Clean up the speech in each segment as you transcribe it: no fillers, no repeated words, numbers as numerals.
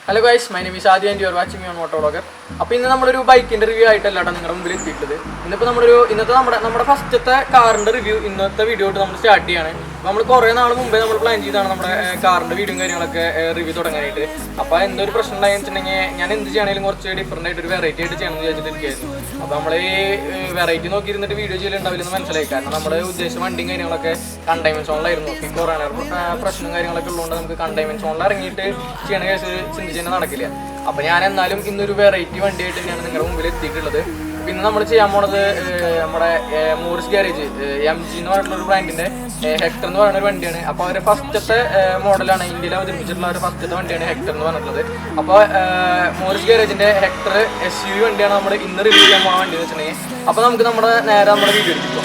Hello guys, my name is Adi and you are watching me on Moto. അപ്പോൾ ഇന്ന് നമ്മളൊരു ബൈക്കിൻ്റെ review ആയിട്ടല്ല നിങ്ങളുടെ മുമ്പിൽ എത്തിയിട്ടുള്ളത്. ഇന്നത്തെ നമ്മുടെ ഫസ്റ്റത്തെ കാറിൻ്റെ റിവ്യൂ ഇന്നത്തെ വീഡിയോ ആയിട്ട് നമ്മൾ സ്റ്റാർട്ട് ചെയ്യാണ്. നമ്മൾ കുറേ നാൾ മുമ്പേ നമ്മൾ പ്ലാൻ ചെയ്താണ് നമ്മുടെ കാറിൻ്റെ വീഡിയോയും കാര്യങ്ങളൊക്കെ റിവ്യൂ തുടങ്ങാനായിട്ട്. അപ്പോൾ എന്തൊരു പ്രശ്നം ഉണ്ടായെന്ന് വെച്ചിട്ടുണ്ടെങ്കിൽ ഞാൻ എന്ത് ചെയ്യണമെങ്കിലും കുറച്ച് ഡിഫറൻ്റ് ആയിട്ട് ഒരു വെറൈറ്റി ആയിട്ട് ചെയ്യണമെന്ന് വിചാരിച്ചിട്ടിരിക്കുകയായിരുന്നു. അപ്പോൾ നമ്മൾ ഈ വെറൈറ്റി നോക്കിയിരുന്നിട്ട് വീഡിയോ ചെയ്യലുണ്ടാവില്ലെന്ന് മനസ്സിലായി. കാരണം നമ്മൾ ഉദ്ദേശിച്ച വണ്ടിയും കാര്യങ്ങളൊക്കെ കണ്ടെയ്ൻമെൻറ്റ് സോണിലായിരുന്നു. ഈ കൊറോണ പ്രശ്നം കാര്യങ്ങളൊക്കെ ഉള്ളതുകൊണ്ട് നമുക്ക് കണ്ടെയ്ൻമെൻറ്റ് സോണിൽ ഇറങ്ങിയിട്ട് ചെയ്യണ കേസ് ചിന്തിച്ച് തന്നെ നടക്കില്ല. അപ്പോൾ ഞാൻ എന്നാലും ഇന്നൊരു വെറൈറ്റി വണ്ടിയായിട്ട് തന്നെയാണ് നിങ്ങളുടെ മുമ്പിൽ എത്തിയിട്ടുള്ളത്. പിന്നെ നമ്മൾ ചെയ്യാൻ പോണത് നമ്മുടെ മോറിസ് ഗാരേജ് MG എന്ന് പറയുന്ന ബ്രാൻഡിൻ്റെ ഹെക്ടർ എന്ന് പറയുന്ന ഒരു വണ്ടിയാണ്. അപ്പോൾ അവരുടെ ഫസ്റ്റത്തെ മോഡലാണ്, ഇന്ത്യയിൽ അവതരിപ്പിച്ചിട്ടുള്ള ഒരു ഫസ്റ്റത്തെ വണ്ടിയാണ് ഹെക്ടർ എന്ന് പറഞ്ഞിട്ടുള്ളത്. അപ്പോൾ മോറിസ് ഗാരേജിൻ്റെ ഹെക്ടർ SUV വണ്ടിയാണ് നമ്മൾ ഇന്ന് റിവ്യൂ ചെയ്യാൻ പോകുന്ന വണ്ടി എന്ന് വെച്ചിട്ടുണ്ടെങ്കിൽ. അപ്പോൾ നമുക്ക് നേരെ നമ്മുടെ വീഡിയോ എടുത്തിട്ടോ.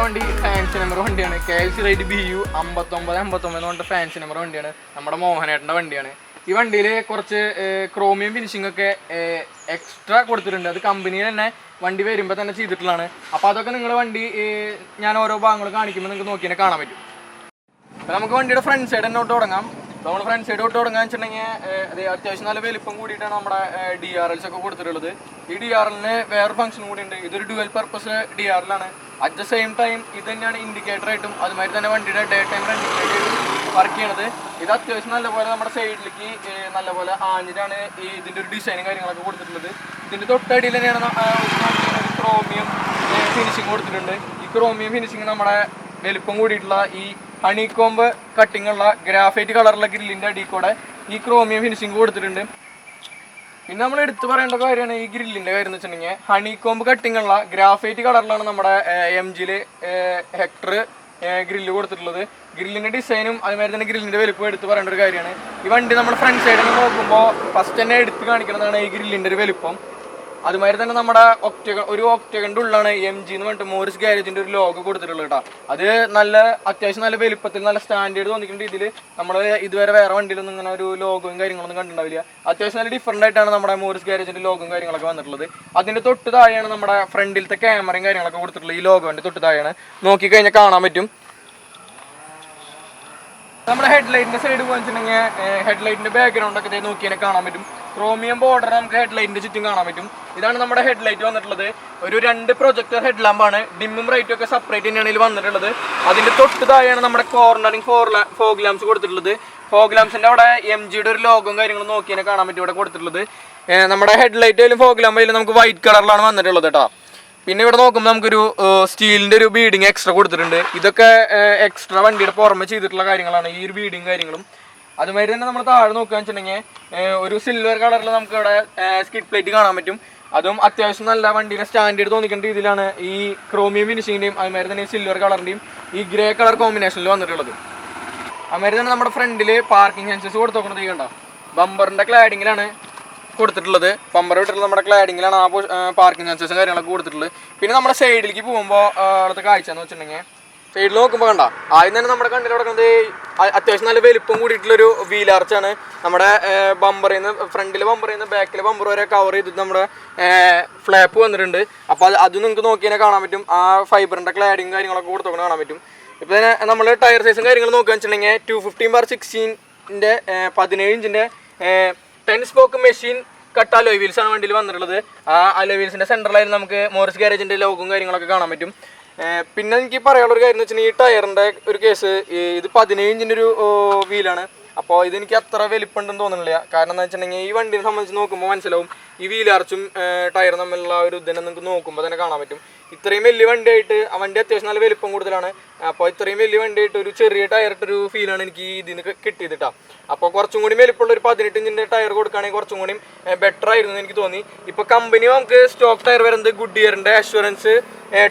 വണ്ടി ഫാൻസി നമ്പർ വണ്ടിയാണ്. KLC റൈഡ് BU 5959 എന്ന് പറഞ്ഞിട്ട് ഫാൻസി നമ്പർ വണ്ടിയാണ്. നമ്മുടെ മോഹനേട്ടൻ്റെ വണ്ടിയാണ്. ഈ വണ്ടിയിൽ കുറച്ച് ക്രോമിയം ഫിനിഷിംഗ് ഒക്കെ എക്സ്ട്രാ കൊടുത്തിട്ടുണ്ട്. അത് കമ്പനിയിൽ തന്നെ വണ്ടി വരുമ്പോൾ തന്നെ ചെയ്തിട്ടുള്ളതാണ്. അപ്പോൾ അതൊക്കെ നിങ്ങൾ വണ്ടി ഞാൻ ഓരോ ഭാഗങ്ങൾ കാണിക്കുമ്പോൾ നിങ്ങൾക്ക് നോക്കി തന്നെ കാണാൻ പറ്റും. അപ്പോൾ നമുക്ക് വണ്ടിയുടെ ഫ്രണ്ട് സൈഡ് തന്നെ തൊട്ട് തുടങ്ങാം. നമ്മൾ ഫ്രണ്ട് സൈഡ് തൊട്ട് തുടങ്ങാന്ന് വെച്ചിട്ടുണ്ടെങ്കിൽ അത്യാവശ്യം നല്ല വലിപ്പം കൂടിയിട്ടാണ് നമ്മുടെ DRLs ഒക്കെ കൊടുത്തിട്ടുള്ളത്. ഈ DRLന് വേറൊരു ഫംഗ്ഷൻ കൂടി ഉണ്ട്. ഇതൊരു ഡുവൽ പർപ്പസ് DRL ആണ്. അറ്റ് ദ സെയിം ടൈം ഇത് തന്നെയാണ് ഇൻഡിക്കേറ്ററായിട്ടും അതുമാതിരി തന്നെ വണ്ടിയുടെ ഡേ ടൈം ഇൻഡിക്കേറ്റർ വർക്ക് ചെയ്യണത്. ഇത് അത്യാവശ്യം നല്ലപോലെ നമ്മുടെ സൈഡിലേക്ക് നല്ലപോലെ ആഞ്ഞിട്ടാണ് ഇതിൻ്റെ ഒരു ഡിസൈനും കാര്യങ്ങളൊക്കെ കൊടുത്തിട്ടുള്ളത്. ഇതിൻ്റെ തൊട്ടടിയിൽ തന്നെയാണ് ഒരു ക്രോമിയം ഫിനിഷിങ് കൊടുത്തിട്ടുണ്ട്. ഈ ക്രോമിയം ഫിനിഷിങ് നമ്മുടെ വലിപ്പം കൂടിയിട്ടുള്ള ഈ ഹണികോംബ് കട്ടിങ് ഉള്ള ഗ്രാഫൈറ്റ് കളറുള്ള ഗ്രില്ലിൻ്റെ അടിയിൽ കൂടെ ഈ ക്രോമിയം ഫിനിഷിങ് കൊടുത്തിട്ടുണ്ട്. പിന്നെ നമ്മൾ എടുത്തു പറയേണ്ട കാര്യമാണ് ഈ ഗ്രില്ലിൻ്റെ കാര്യം എന്ന് വെച്ചിട്ടുണ്ടെങ്കിൽ ഹണികോംബ് കട്ടിങ് ഉള്ള ഗ്രാഫൈറ്റ് കളറിലാണ് നമ്മുടെ MGയിൽ ഹെക്ടർ ഗ്രില്ല് കൊടുത്തിട്ടുള്ളത്. ഗ്രില്ലിൻ്റെ ഡിസൈനും അതുമാതിരി തന്നെ ഗ്രില്ലിൻ്റെ വലുപ്പം എടുത്ത് പറയേണ്ട ഒരു കാര്യമാണ്. ഈ വണ്ടി നമ്മൾ ഫ്രണ്ട് സൈഡിൽ നോക്കുമ്പോൾ ഫസ്റ്റ് തന്നെ എടുത്ത് കാണിക്കുന്നതാണ് ഈ ഗ്രില്ലിൻ്റെ ഒരു വലുപ്പം. അതുമാതിരി തന്നെ നമ്മുടെ ഒക്ടഗണിൻ്റെ ഉള്ളിലാണ് MG എന്ന് പറഞ്ഞിട്ട് മോറിസ് ഗാരേജിൻ്റെ ഒരു ലോഗോ കൊടുത്തിട്ടുള്ളത് കേട്ടോ. അത് അത്യാവശ്യം നല്ല വലുപ്പത്തിൽ നല്ല സ്റ്റാൻഡേർഡ് തോന്നിക്കുന്ന രീതിയിൽ നമ്മൾ ഇതുവരെ വേറെ വണ്ടിയിലൊന്നും ഇങ്ങനെ ഒരു ലോഗോയും കാര്യങ്ങളൊന്നും കണ്ടിട്ടുണ്ടാവില്ല. അത്യാവശ്യം നല്ല ഡിഫറൻ്റ് ആയിട്ടാണ് നമ്മുടെ മോറിസ് ഗാരേജിൻ്റെ ലോഗോയും കാര്യങ്ങളൊക്കെ വന്നിട്ടുള്ളത്. അതിൻ്റെ തൊട്ട് താഴെയാണ് നമ്മുടെ ഫ്രണ്ടിലത്തെ ക്യാമറയും കാര്യങ്ങളൊക്കെ കൊടുത്തിട്ടുള്ളത്. ഈ ലോഗോൻ്റെ തൊട്ട് താഴെയാണ്, നോക്കിക്കഴിഞ്ഞാൽ കാണാൻ പറ്റും. നമ്മുടെ ഹെഡ്ലൈറ്റിൻ്റെ സൈഡ് പോകാന്നുവെച്ചിട്ടുണ്ടെങ്കിൽ ഹെഡ്ലൈറ്റിൻ്റെ ബാക്ക്ഗ്രൗണ്ടൊക്കെ നോക്കിയാൽ കാണാൻ പറ്റും. ക്രോമിയം ബോർഡർ നമുക്ക് ഹെഡ്ലൈറ്റിൻ്റെ ചുറ്റും കാണാൻ പറ്റും. ഇതാണ് നമ്മുടെ ഹെഡ്ലൈറ്റ് വന്നിട്ടുള്ളത്. ഒരു 2 പ്രൊജക്ടർ ഹെഡ് ലാമ്പാണ്. ഡിമ്മും റൈറ്റും ഒക്കെ സെപ്പറേറ്റ് തന്നെയാണ് ഇതിൽ വന്നിട്ടുള്ളത്. അതിൻ്റെ തൊട്ട് താഴെയാണ് നമ്മുടെ കോർണറിങ് ഫോഗ് ലാംപ്സ് കൊടുത്തിട്ടുള്ളത്. ഫോഗ് ലാംപ്സിൻ്റെ അവിടെ MGയുടെ ഒരു ലോഗോയും കാര്യങ്ങളും നോക്കിയാൽ കാണാൻ പറ്റും ഇവിടെ കൊടുത്തിട്ടുള്ളത്. നമ്മുടെ ഹെഡ്ലൈറ്റിലും ഫോഗ് ലാമ്പിലും നമുക്ക് വൈറ്റ് കളറിലാണ് വന്നിട്ടുള്ളത് കേട്ടോ. പിന്നെ ഇവിടെ നോക്കുമ്പോൾ നമുക്കൊരു സ്റ്റീലിൻ്റെ ഒരു ബീഡിങ് എക്സ്ട്രാ കൊടുത്തിട്ടുണ്ട്. ഇതൊക്കെ എക്സ്ട്രാ വണ്ടിയുടെ പുറമെ ചെയ്തിട്ടുള്ള കാര്യങ്ങളാണ് ഈ ഒരു ബീഡിങ് കാര്യങ്ങളും. അതുമാതിരി തന്നെ നമ്മൾ താഴെ നോക്കുകയെന്ന് വെച്ചിട്ടുണ്ടെങ്കിൽ ഒരു സിൽവർ കളറിൽ നമുക്ക് ഇവിടെ സ്കിഡ് പ്ലേറ്റ് കാണാൻ പറ്റും. അതും അത്യാവശ്യം നല്ല വണ്ടിയുടെ സ്റ്റാൻഡേർഡ് തോന്നിക്കേണ്ട രീതിയിലാണ് ഈ ക്രോമിയം ഫിനിഷിങ്ങിൻ്റെയും അതുമാതിരി തന്നെ ഈ സിൽവർ കളറിൻ്റെയും ഈ ഗ്രേ കളർ കോമ്പിനേഷനിൽ വന്നിട്ടുള്ളത്. അതുമാതിരി തന്നെ നമ്മുടെ ഫ്രണ്ടിൽ പാർക്കിംഗ് സെൻസേഴ്സ് കൊടുത്ത് നോക്കുന്നത് കണ്ടോ, ബമ്പറിൻ്റെ ക്ലാഡിങ്ങിലാണ് കൊടുത്തിട്ടുള്ളത്. ബമ്പർ വിട്ടിട്ടുള്ള നമ്മുടെ ക്ലാഡിങ്ങിലാണ് ആ പാർക്കിംഗ് സെൻസേഴ്സും കാര്യങ്ങളൊക്കെ കൊടുത്തിട്ടുള്ളത്. പിന്നെ നമ്മുടെ സൈഡിലേക്ക് പോകുമ്പോൾ അവിടുത്തെ കാഴ്ച എന്ന് വെച്ചിട്ടുണ്ടെങ്കിൽ സൈഡിൽ നോക്കുമ്പോൾ കണ്ട ആദ്യം തന്നെ നമ്മുടെ കണ്ണിൽ കിടക്കുന്നത് അത്യാവശ്യം നല്ല വലിപ്പം കൂടിയിട്ടുള്ളൊരു വീൽ ആർച്ചാണ്. നമ്മുടെ ബമ്പറിൽ നിന്ന് ഫ്രണ്ടിൽ ബമ്പറിൽ നിന്ന് ബാക്കിലെ ബമ്പർ വരെ കവർ ചെയ്തിട്ട് നമ്മുടെ ഫ്ലാപ്പ് വന്നിട്ടുണ്ട്. അപ്പോൾ അത് നിങ്ങൾക്ക് നോക്കിയാൽ കാണാൻ പറ്റും. ആ ഫൈബറിൻ്റെ ക്ലാഡിങ് കാര്യങ്ങളൊക്കെ കൊടുത്തൊക്കെ കാണാൻ പറ്റും. ഇപ്പോൾ തന്നെ നമ്മൾ ടയർ സൈസും കാര്യങ്ങൾ നോക്കുകയെന്ന് വെച്ചിട്ടുണ്ടെങ്കിൽ 215/16 17 ഇഞ്ചിൻ്റെ 10 സ്പോക്ക് മെഷീൻ കട്ട് അലോയ് വീൽസാണ് വണ്ടിയിൽ വന്നിട്ടുള്ളത്. ആ അലോയ് വീൽസിൻ്റെ സെൻറ്ററിലായിരുന്നു നമുക്ക് മോറിസ് ഗാരേജിൻ്റെ ലോഗും കാര്യങ്ങളൊക്കെ കാണാൻ പറ്റും. പിന്നെ എനിക്ക് പറയാനുള്ളൊരു കാര്യം എന്ന് വെച്ചിട്ടുണ്ടെങ്കിൽ ഈ ടയറിൻ്റെ ഒരു കേസ്, ഇത് 17 ഇഞ്ചിൻ്റെ ഒരു വീലാണ്. അപ്പോൾ ഇതെനിക്ക് അത്ര വലിപ്പമുണ്ടെന്ന് തോന്നുന്നില്ല. കാരണം എന്താ വെച്ചിട്ടുണ്ടെങ്കിൽ ഈ വണ്ടിയെ സംബന്ധിച്ച് നോക്കുമ്പോൾ മനസ്സിലാവും ഈ വീലാർച്ചും ടയറും തമ്മിലുള്ള ഒരു ഇതിനെ നിങ്ങൾക്ക് നോക്കുമ്പോൾ തന്നെ കാണാൻ പറ്റും. ഇത്രയും വലിയ വണ്ടിയായിട്ട് ആ വണ്ടി അത്യാവശ്യം നല്ല വലിപ്പം കൂടുതലാണ്. അപ്പോൾ ഇത്രയും വലിയ വണ്ടിയായിട്ട് ഒരു ചെറിയ ടയറിട്ടൊരു ഫീലാണ് എനിക്ക് ഇതിന് കിട്ടിയത് കേട്ടോ. അപ്പോൾ കുറച്ചും കൂടി വലിപ്പമുള്ള ഒരു 18 ഇഞ്ചിൻ്റെ ടയർ കൊടുക്കുകയാണെങ്കിൽ കുറച്ചും കൂടി ബെറ്റർ ആയിരുന്നു എന്ന് എനിക്ക് തോന്നി. ഇപ്പോൾ കമ്പനി നമുക്ക് സ്റ്റോക്ക് ടയർ വരുന്നത് ഗുഡിയറിൻ്റെ അഷ്വറൻസ്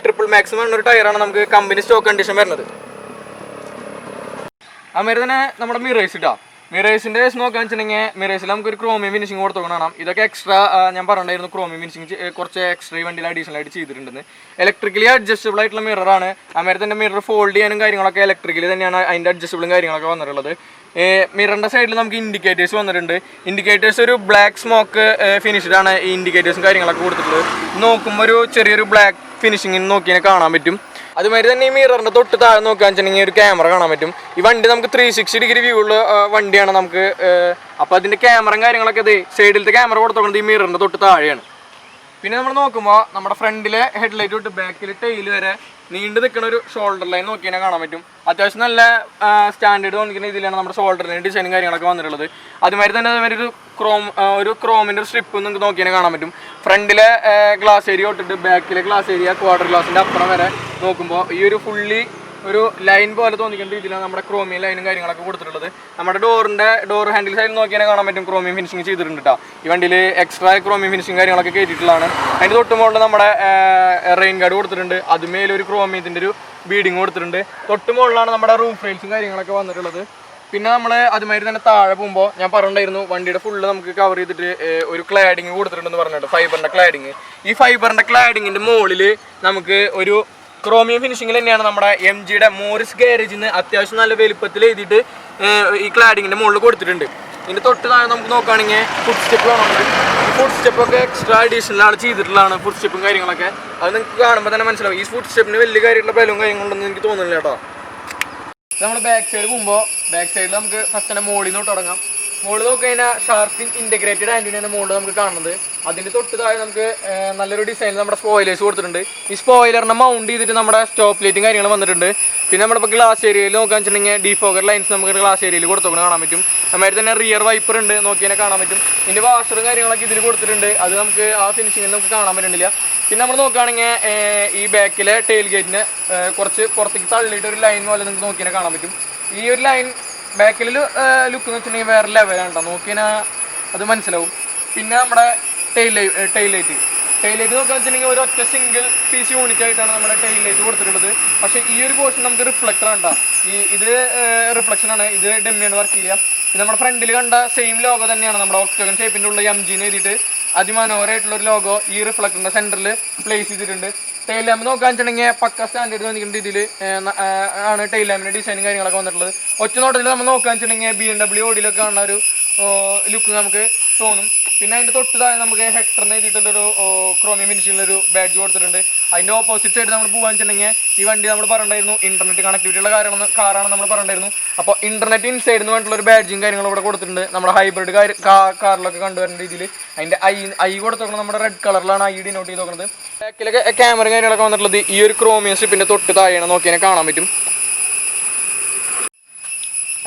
ട്രിപ്പിൾ മാക്സിമം എന്നൊരു ടയറാണ് നമുക്ക് കമ്പനി സ്റ്റോക്ക് കണ്ടീഷൻ വരുന്നത്. അതുമാതിരി തന്നെ നമ്മുടെ മിറേഴ്സ് കേട്ടോ, മിറേഴ്സിൻ്റെ നോക്കുകയെന്ന് വെച്ചിട്ടുണ്ടെങ്കിൽ മിറേഴ്സിൽ നമുക്കൊരു ക്രോമിയം ഫിനിഷിംഗ് കൊടുത്തു കാണാം. ഇതൊക്കെ എക്സ്ട്രാ ഞാൻ പറഞ്ഞിട്ടുണ്ടായിരുന്നു, ക്രോമിയം ഫിനിഷിംഗ് കുറച്ച് എക്സ്ട്രാ വണ്ടിയിൽ അഡീഷണൽ ആയിട്ട് ചെയ്തിട്ടുണ്ടെന്ന്. ഇലക്ട്രിക്കലി അഡ്ജസ്റ്റബിൾ ആയിട്ടുള്ള മിററാണ്. അതുമാതിരി തന്നെ മിറർ ഫോൾഡ് ചെയ്യാനും കാര്യങ്ങളൊക്കെ ഇലക്ട്രിക്കലി തന്നെയാണ് അതിൻ്റെ അഡ്ജസ്റ്റബിളും കാര്യങ്ങളൊക്കെ വന്നിട്ടുള്ളത്. മിററിൻ്റെ സൈഡിൽ നമുക്ക് ഇൻഡിക്കേറ്റേഴ്സ് വന്നിട്ടുണ്ട്. ഇൻഡിക്കേറ്റേഴ്സ് ഒരു ബ്ലാക്ക് സ്മോക്ക് ഫിനിഷ്ഡാണ് ഈ ഇൻഡിക്കേറ്റേഴ്സും കാര്യങ്ങളൊക്കെ കൊടുത്തിട്ടുള്ളത്. നോക്കുമ്പോൾ ഒരു ചെറിയൊരു ബ്ലാക്ക് ഫിനിഷിങ്ങിന് നോക്കിയാൽ കാണാൻ പറ്റും. അതുമാതിരി തന്നെ ഈ മിററിന്റെ തൊട്ട് താഴെ നോക്കുകയാണെന്ന് വെച്ചിട്ടുണ്ടെങ്കിൽ ഒരു ക്യാമറ കാണാൻ പറ്റും. ഈ വണ്ടി നമുക്ക് 360 ഡിഗ്രി വ്യൂ ഉള്ള വണ്ടിയാണ് നമുക്ക്. അപ്പോൾ അതിന്റെ ക്യാമറയും കാര്യങ്ങളൊക്കെ സൈഡിലത്തെ ക്യാമറ കൊടുത്തോണ്ട് ഈ മിററിന്റെ തൊട്ട് താഴെയാണ്. പിന്നെ നമ്മൾ നോക്കുമ്പോൾ നമ്മുടെ ഫ്രണ്ടിലെ ഹെഡ്ലൈറ്റ് തൊട്ട് ബാക്കിലെ ടൈൽ വരെ നീണ്ടു നിൽക്കുന്ന ഒരു ഷോൾഡർ ലൈൻ നോക്കി തന്നെ കാണാൻ പറ്റും. അത്യാവശ്യം നല്ല സ്റ്റാൻഡേർഡ് തോന്നിക്കുന്ന ഇതിലാണ് നമ്മുടെ ഷോൾഡറിന് ഡിസൈനും കാര്യങ്ങളൊക്കെ വന്നിട്ടുള്ളത്. അതുമാതിരി തന്നെ അതുമാതിരി ഒരു ക്രോമിൻ്റെ ഒരു സ്ട്രിപ്പ് നിങ്ങൾക്ക് നോക്കി തന്നെ കാണാൻ പറ്റും. ഫ്രണ്ടിലെ ഗ്ലാസ് ഏരിയ തൊട്ടിട്ട് ബാക്കിലെ ഗ്ലാസ് ഏരിയ ക്വാർട്ടർ ഗ്ലാസിൻ്റെ അപ്പുറം വരെ നോക്കുമ്പോൾ ഈ ഒരു ഫുള്ളി ഒരു ലൈൻ പോലെ തോന്നിക്കേണ്ട രീതിയിലാണ് നമ്മുടെ ക്രോമിയം ലൈനും കാര്യങ്ങളൊക്കെ കൊടുത്തിട്ടുള്ളത്. നമ്മുടെ ഡോർ ഹാൻഡിൽ സൈഡിൽ നോക്കിയാൽ കാണാൻ പറ്റും ക്രോമിയം ഫിനിഷിങ് ചെയ്തിട്ടുണ്ട് കേട്ടോ. ഈ വണ്ടിയിൽ എക്സ്ട്രാ ക്രോമിയം ഫിനിഷിങ് കാര്യങ്ങളൊക്കെ കയറ്റിയിട്ടുള്ളതാണ്. അതിൻ്റെ തൊട്ടുമുകളിൽ നമ്മുടെ റെയിൻ ഗാർഡ് കൊടുത്തിട്ടുണ്ട്. അതുമേലെ ഒരു ക്രോമിയത്തിൻ്റെ ഒരു ബീഡിങ് കൊടുത്തിട്ടുണ്ട്. തൊട്ടുമുകളിലാണ് നമ്മുടെ റൂഫ് റെയിൽസും കാര്യങ്ങളൊക്കെ വന്നിട്ടുള്ളത്. പിന്നെ നമ്മൾ അതുമാതിരി തന്നെ താഴെ പോകുമ്പോൾ ഞാൻ പറഞ്ഞിട്ടുണ്ടായിരുന്നു വണ്ടിയുടെ ഫുള്ള് നമുക്ക് കവർ ചെയ്തിട്ട് ഒരു ക്ലാഡിങ് കൊടുത്തിട്ടുണ്ടെന്ന് പറഞ്ഞിട്ട്, ഫൈബറിൻ്റെ ക്ലാഡിങ്. ഈ ഫൈബറിൻ്റെ ക്ലാഡിങ്ങിൻ്റെ മുകളിൽ നമുക്ക് ഒരു ക്രോമിയം ഫിനിഷിങ്ങിൽ തന്നെയാണ് നമ്മുടെ MGയുടെ മോറിസ് ഗാരേജിൽ നിന്ന് അത്യാവശ്യം നല്ല വലുപ്പത്തിൽ എഴുതിയിട്ട് ഈ ക്ലാഡിങ്ങിൻ്റെ മുകളിൽ കൊടുത്തിട്ടുണ്ട്. ഇതിൻ്റെ തൊട്ട് താഴെ നമുക്ക് നോക്കുകയാണെങ്കിൽ ഫുഡ് സ്റ്റെപ്പ് കാണാൻ പറ്റും. ഈ ഫുഡ് സ്റ്റെപ്പൊക്കെ എക്സ്ട്രാ അഡീഷണലാണ് ചെയ്തിട്ടുള്ളതാണ്. ഫുഡ് സ്റ്റെപ്പും കാര്യങ്ങളൊക്കെ അത് നിങ്ങൾക്ക് കാണുമ്പോൾ തന്നെ മനസ്സിലാവും. ഈ ഫുഡ് സ്റ്റെപ്പിന് വലിയ കാര്യമായിട്ടുള്ള ബലവും കാര്യങ്ങളുണ്ടെന്ന് എനിക്ക് തോന്നുന്നില്ല കേട്ടോ. നമ്മൾ ബാക്ക് സൈഡ് പോകുമ്പോൾ ബാക്ക് സൈഡിൽ നമുക്ക് ഫസ്റ്റ് തന്നെ മോളിൽ നിന്ന് തുടങ്ങാം. മോള് നോക്കിക്കഴിഞ്ഞാൽ ഷാർപ്പിൻ ഇൻ്റഗ്രേറ്റഡ് ആൻറ്റിനാണ് മോള് നമുക്ക് കാണുന്നത്. അതിൻ്റെ തൊട്ട് താഴെ നമുക്ക് നല്ലൊരു ഡിസൈനിൽ നമ്മുടെ സ്പോയിലേഴ്സ് കൊടുത്തിട്ടുണ്ട്. ഈ സ്പോയിലറിനെ മൗണ്ട് ചെയ്തിട്ട് നമ്മുടെ സ്റ്റോപ്പ് ലൈറ്റും കാര്യങ്ങൾ വന്നിട്ടുണ്ട്. പിന്നെ നമ്മളിപ്പോൾ ഗ്ലാസ് ഏരിയയിൽ നോക്കാൻ വെച്ചിട്ടുണ്ടെങ്കിൽ ഡീഫോഗർ ലൈൻസ് നമുക്ക് ഗ്ലാസ് ഏരിയയിൽ കൊടുത്തോക്കണം കാണാൻ പറ്റും. അതുമാതിരി തന്നെ റിയർ വൈപ്പർ ഉണ്ട്, നോക്കിയാൽ കാണാൻ പറ്റും. ഇതിൻ്റെ വാഷറും കാര്യങ്ങളൊക്കെ ഇതിൽ കൊടുത്തിട്ടുണ്ട്. അത് നമുക്ക് ആ ഫിനിഷിങ്ങിൽ നമുക്ക് കാണാൻ പറ്റുന്നില്ല. പിന്നെ നമ്മൾ നോക്കുകയാണെങ്കിൽ ഈ ബാക്കിലെ ടെയിൽ ഗേറ്റിന് കുറച്ച് പുറത്തേക്ക് തള്ളിയിട്ട് ഒരു ലൈൻ പോലെ നിങ്ങൾക്ക് നോക്കിയാൽ കാണാൻ പറ്റും. ഈ ഒരു ലൈൻ ബാക്കിൽ ലുക്ക് എന്ന് വെച്ചിട്ടുണ്ടെങ്കിൽ വേറെ ലെവലാണ് കേട്ടോ, നോക്കിയാൽ അത് മനസ്സിലാവും. പിന്നെ നമ്മുടെ ടെയിൽ ലൈറ്റ് നോക്കുക വെച്ചിട്ടുണ്ടെങ്കിൽ ഒരു ഒറ്റ സിംഗിൾ പീസ് യൂണിറ്റ് ആയിട്ടാണ് നമ്മുടെ ടെയിൽ ലൈറ്റ് കൊടുത്തിട്ടുള്ളത്. പക്ഷേ ഈ ഒരു പോർഷൻ നമുക്ക് റിഫ്ലക്ടർ ആണ് കേട്ടോ. ഇത് റിഫ്ലക്ഷനാണ്, ഇത് ഡെമ്മിയാണ് വർക്ക് ചെയ്യുക. പിന്നെ നമ്മുടെ ഫ്രണ്ടിൽ കണ്ട സെയിം ലോഗോ തന്നെയാണ് നമ്മുടെ ഓക്ടോഗൺ ഷേപ്പിൻ്റെ ഉള്ള MG എന്ന് എഴുതിയിട്ട് അതിമനോഹരമായിട്ടുള്ളൊരു ലോഗോ ഈ റിഫ്ലക്ടറിൻ്റെ സെൻറ്ററിൽ പ്ലേസ് ചെയ്തിട്ടുണ്ട്. ടെയിൽ ലാമ്പ് നോക്കാൻ വെച്ചിട്ടുണ്ടെങ്കിൽ പക്ക സ്റ്റാൻഡേർഡ് തോന്നിക്കുന്ന രീതിയിൽ ആണ് ടെയിൽ ലാമ്പിൻ്റെ ഡിസൈനും കാര്യങ്ങളൊക്കെ വന്നിട്ടുള്ളത്. ഒറ്റ നോട്ടത്തിൽ നമ്മൾ നോക്കാൻ വെച്ചിട്ടുണ്ടെങ്കിൽ BMW ഓടിയിലൊക്കെ കാണുന്ന ഒരു ലുക്ക് നമുക്ക് തോന്നും. പിന്നെ അതിൻ്റെ തൊട്ട് താഴെ നമുക്ക് ഹെക്ടറിന് എഴുതിയിട്ടുള്ളൊരു ക്രോമിയം ഫിനിഷിങ്ങിലൊരു ബാഡ്ജ് കൊടുത്തിട്ടുണ്ട്. അതിൻ്റെ ഓപ്പോസിറ്റ് സൈഡ് നമ്മൾ പോകാൻ വെച്ചിട്ടുണ്ടെങ്കിൽ ഈ വണ്ടി നമ്മൾ പറഞ്ഞിട്ടുണ്ടായിരുന്നു ഇൻ്റർനെറ്റ് കണക്ടിവിറ്റിയുള്ള കാറാണ് നമ്മൾ പറഞ്ഞിട്ടുണ്ടായിരുന്നു. അപ്പോൾ ഇൻ്റർനെറ്റ് ഇൻസൈഡിൽ നിന്ന് വേണ്ടിയിട്ടുള്ള ഒരു ബാഡ്ജും കാര്യങ്ങളും ഇവിടെ കൊടുത്തിട്ടുണ്ട്. നമ്മുടെ ഹൈബ്രിഡ് കാറിലൊക്കെ കണ്ടുവരുന്ന രീതിയിൽ അതിൻ്റെ ഐ കൊടുത്തോക്കണം നമ്മുടെ റെഡ് കളറിലാണ് ഐ ഡിനോട്ട് ചെയ്ത് നോക്കുന്നത്. ബാക്കിലൊക്കെ ക്യാമറ കാര്യങ്ങളൊക്കെ വന്നിട്ടുള്ളത് ഈ ഒരു ക്രോമിയം സ്ട്രിപ്പിൻ്റെ തൊട്ട് താഴെയാണ്, നോക്കിയാൽ കാണാൻ പറ്റും.